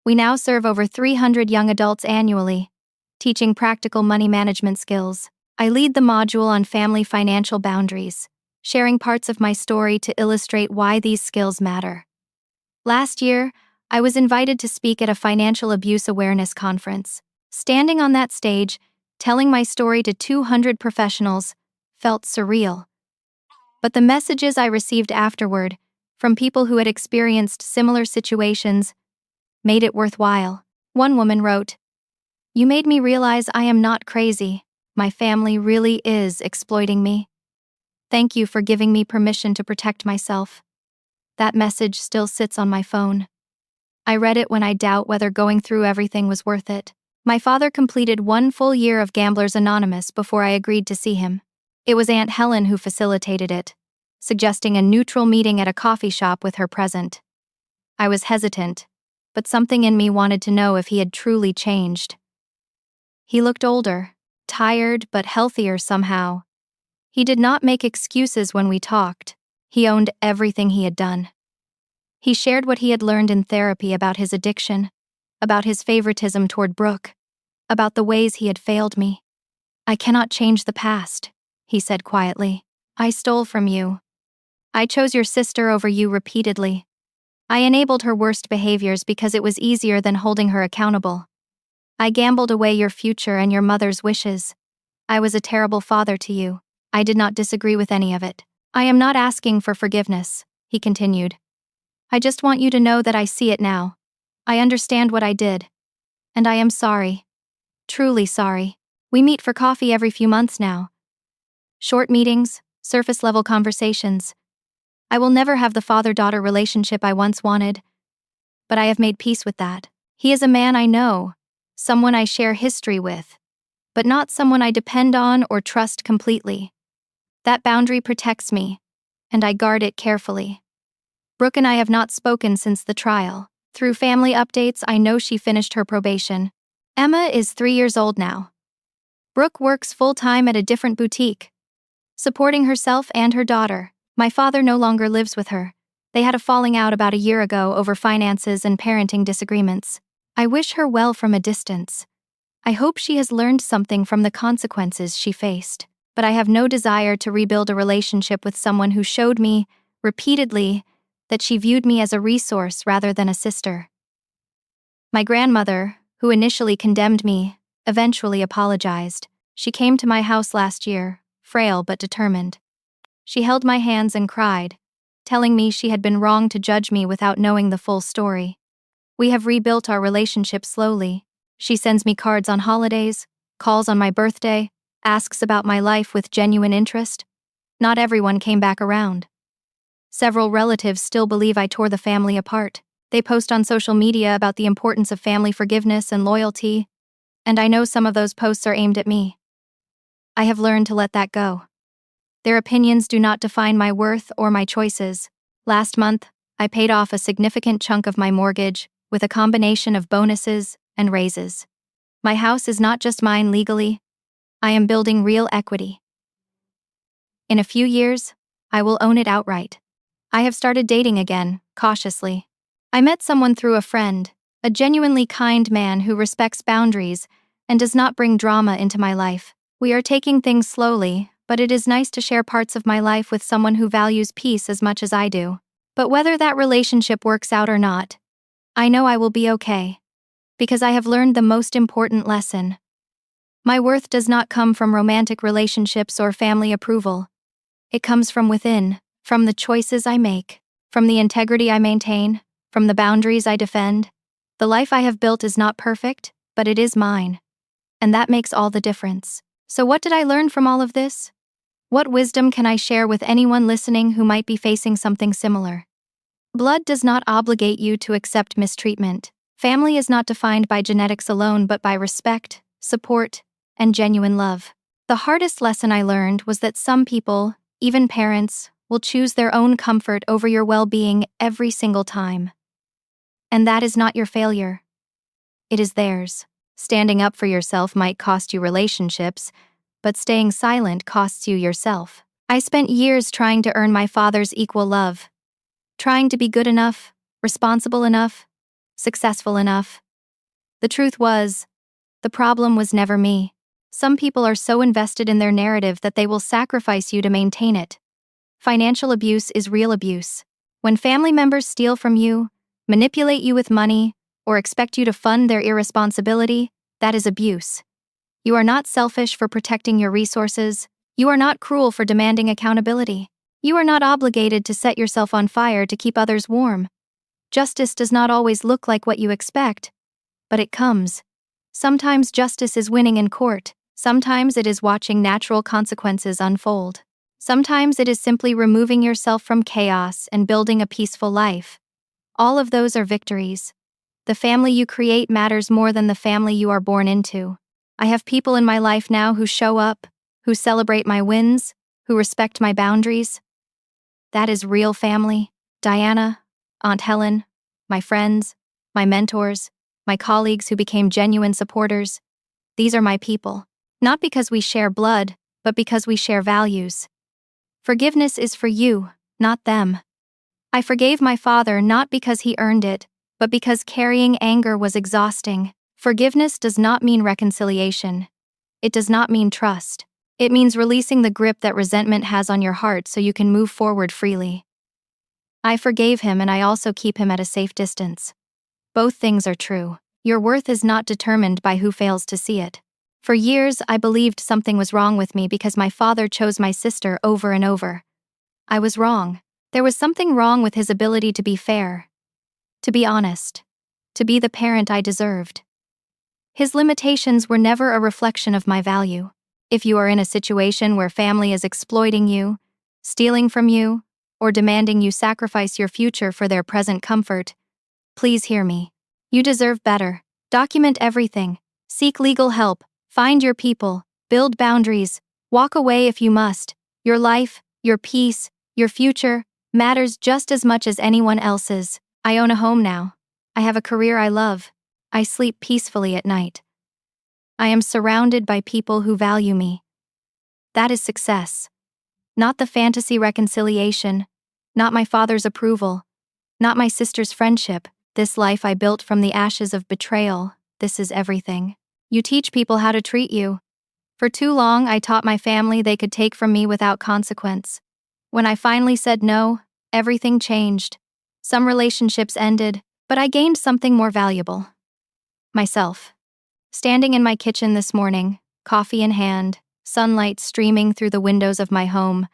We now serve over 300 young adults annually, teaching practical money management skills. I lead the module on family financial boundaries, sharing parts of my story to illustrate why these skills matter. Last year, I was invited to speak at a financial abuse awareness conference. Standing on that stage, telling my story to 200 professionals, felt surreal. But the messages I received afterward, from people who had experienced similar situations, made it worthwhile. One woman wrote, "You made me realize I am not crazy. My family really is exploiting me. Thank you for giving me permission to protect myself." That message still sits on my phone. I read it when I doubt whether going through everything was worth it. My father completed 1 full year of Gamblers Anonymous before I agreed to see him. It was Aunt Helen who facilitated it, suggesting a neutral meeting at a coffee shop with her present. I was hesitant, but something in me wanted to know if he had truly changed. He looked older, tired but healthier somehow. He did not make excuses when we talked. He owned everything he had done. He shared what he had learned in therapy about his addiction, about his favoritism toward Brooke, about the ways he had failed me. "I cannot change the past," he said quietly. "I stole from you. I chose your sister over you repeatedly. I enabled her worst behaviors because it was easier than holding her accountable. I gambled away your future and your mother's wishes. I was a terrible father to you. I did not disagree with any of it. I am not asking for forgiveness," he continued. "I just want you to know that I see it now. I understand what I did. And I am sorry. Truly sorry. We meet for coffee every few months now. Short meetings, surface-level conversations. I will never have the father-daughter relationship I once wanted, but I have made peace with that. He is a man I know, someone I share history with, but not someone I depend on or trust completely. That boundary protects me, and I guard it carefully. Brooke and I have not spoken since the trial. Through family updates, I know she finished her probation. Emma is 3 years old now. Brooke works full-time at a different boutique, supporting herself and her daughter. My father no longer lives with her. They had a falling out about a year ago over finances and parenting disagreements. I wish her well from a distance. I hope she has learned something from the consequences she faced, but I have no desire to rebuild a relationship with someone who showed me, repeatedly, that she viewed me as a resource rather than a sister. My grandmother, who initially condemned me, eventually apologized. She came to my house last year, frail but determined. She held my hands and cried, telling me she had been wrong to judge me without knowing the full story. We have rebuilt our relationship slowly. She sends me cards on holidays, calls on my birthday, asks about my life with genuine interest. Not everyone came back around. Several relatives still believe I tore the family apart. They post on social media about the importance of family forgiveness and loyalty, and I know some of those posts are aimed at me. I have learned to let that go. Their opinions do not define my worth or my choices. Last month, I paid off a significant chunk of my mortgage with a combination of bonuses and raises. My house is not just mine legally, I am building real equity. In a few years, I will own it outright. I have started dating again, cautiously. I met someone through a friend, a genuinely kind man who respects boundaries and does not bring drama into my life. We are taking things slowly, but it is nice to share parts of my life with someone who values peace as much as I do. But whether that relationship works out or not, I know I will be okay. Because I have learned the most important lesson. My worth does not come from romantic relationships or family approval. It comes from within, from the choices I make, from the integrity I maintain, from the boundaries I defend. The life I have built is not perfect, but it is mine. And that makes all the difference. So what did I learn from all of this? What wisdom can I share with anyone listening who might be facing something similar? Blood does not obligate you to accept mistreatment. Family is not defined by genetics alone but by respect, support, and genuine love. The hardest lesson I learned was that some people, even parents, will choose their own comfort over your well-being every single time. And that is not your failure. It is theirs. Standing up for yourself might cost you relationships, but staying silent costs you yourself. I spent years trying to earn my father's equal love. Trying to be good enough, responsible enough, successful enough. The truth was, the problem was never me. Some people are so invested in their narrative that they will sacrifice you to maintain it. Financial abuse is real abuse. When family members steal from you, manipulate you with money, or expect you to fund their irresponsibility, that is abuse. You are not selfish for protecting your resources. You are not cruel for demanding accountability. You are not obligated to set yourself on fire to keep others warm. Justice does not always look like what you expect, but it comes. Sometimes justice is winning in court. Sometimes it is watching natural consequences unfold. Sometimes it is simply removing yourself from chaos and building a peaceful life. All of those are victories. The family you create matters more than the family you are born into. I have people in my life now who show up, who celebrate my wins, who respect my boundaries. That is real family. Diana, Aunt Helen, my friends, my mentors, my colleagues who became genuine supporters. These are my people. Not because we share blood, but because we share values. Forgiveness is for you, not them. I forgave my father not because he earned it, but because carrying anger was exhausting. Forgiveness does not mean reconciliation. It does not mean trust. It means releasing the grip that resentment has on your heart so you can move forward freely. I forgave him and I also keep him at a safe distance. Both things are true. Your worth is not determined by who fails to see it. For years, I believed something was wrong with me because my father chose my sister over and over. I was wrong. There was something wrong with his ability to be fair, to be honest, to be the parent I deserved. His limitations were never a reflection of my value. If you are in a situation where family is exploiting you, stealing from you, or demanding you sacrifice your future for their present comfort, please hear me. You deserve better. Document everything. Seek legal help. Find your people. Build boundaries. Walk away if you must. Your life, your peace, your future matters just as much as anyone else's. I own a home now. I have a career I love. I sleep peacefully at night. I am surrounded by people who value me. That is success. Not the fantasy reconciliation, not my father's approval, not my sister's friendship. This life I built from the ashes of betrayal, this is everything. You teach people how to treat you. For too long, I taught my family they could take from me without consequence. When I finally said no, everything changed. Some relationships ended, but I gained something more valuable. Myself. Standing in my kitchen this morning, coffee in hand, sunlight streaming through the windows of my home,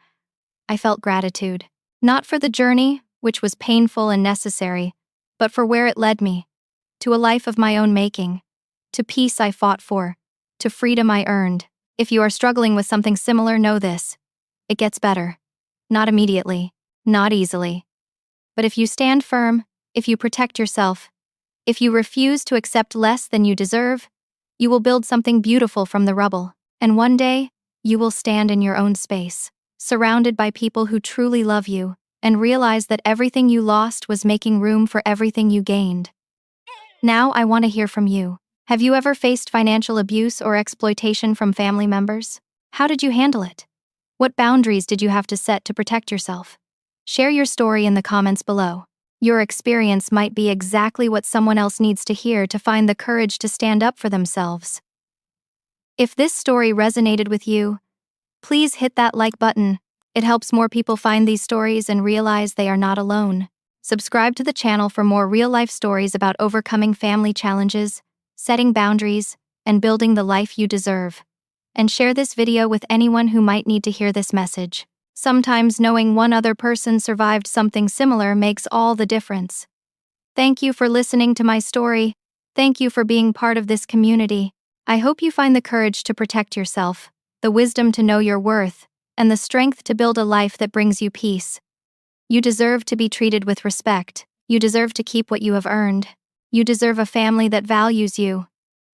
I felt gratitude. Not for the journey, which was painful and necessary, but for where it led me. To a life of my own making. To peace I fought for. To freedom I earned. If you are struggling with something similar, know this. It gets better. Not immediately. Not easily. But if you stand firm, if you protect yourself, if you refuse to accept less than you deserve, you will build something beautiful from the rubble. And one day, you will stand in your own space, surrounded by people who truly love you, and realize that everything you lost was making room for everything you gained. Now I want to hear from you. Have you ever faced financial abuse or exploitation from family members? How did you handle it? What boundaries did you have to set to protect yourself? Share your story in the comments below. Your experience might be exactly what someone else needs to hear to find the courage to stand up for themselves. If this story resonated with you, please hit that like button. It helps more people find these stories and realize they are not alone. Subscribe to the channel for more real-life stories about overcoming family challenges, setting boundaries, and building the life you deserve. And share this video with anyone who might need to hear this message. Sometimes knowing one other person survived something similar makes all the difference. Thank you for listening to my story. Thank you for being part of this community. I hope you find the courage to protect yourself, the wisdom to know your worth, and the strength to build a life that brings you peace. You deserve to be treated with respect. You deserve to keep what you have earned. You deserve a family that values you,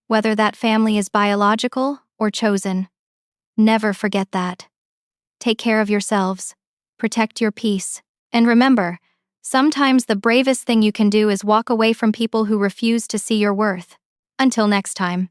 whether that family is biological or chosen. Never forget that. Take care of yourselves, protect your peace, and remember, sometimes the bravest thing you can do is walk away from people who refuse to see your worth. Until next time.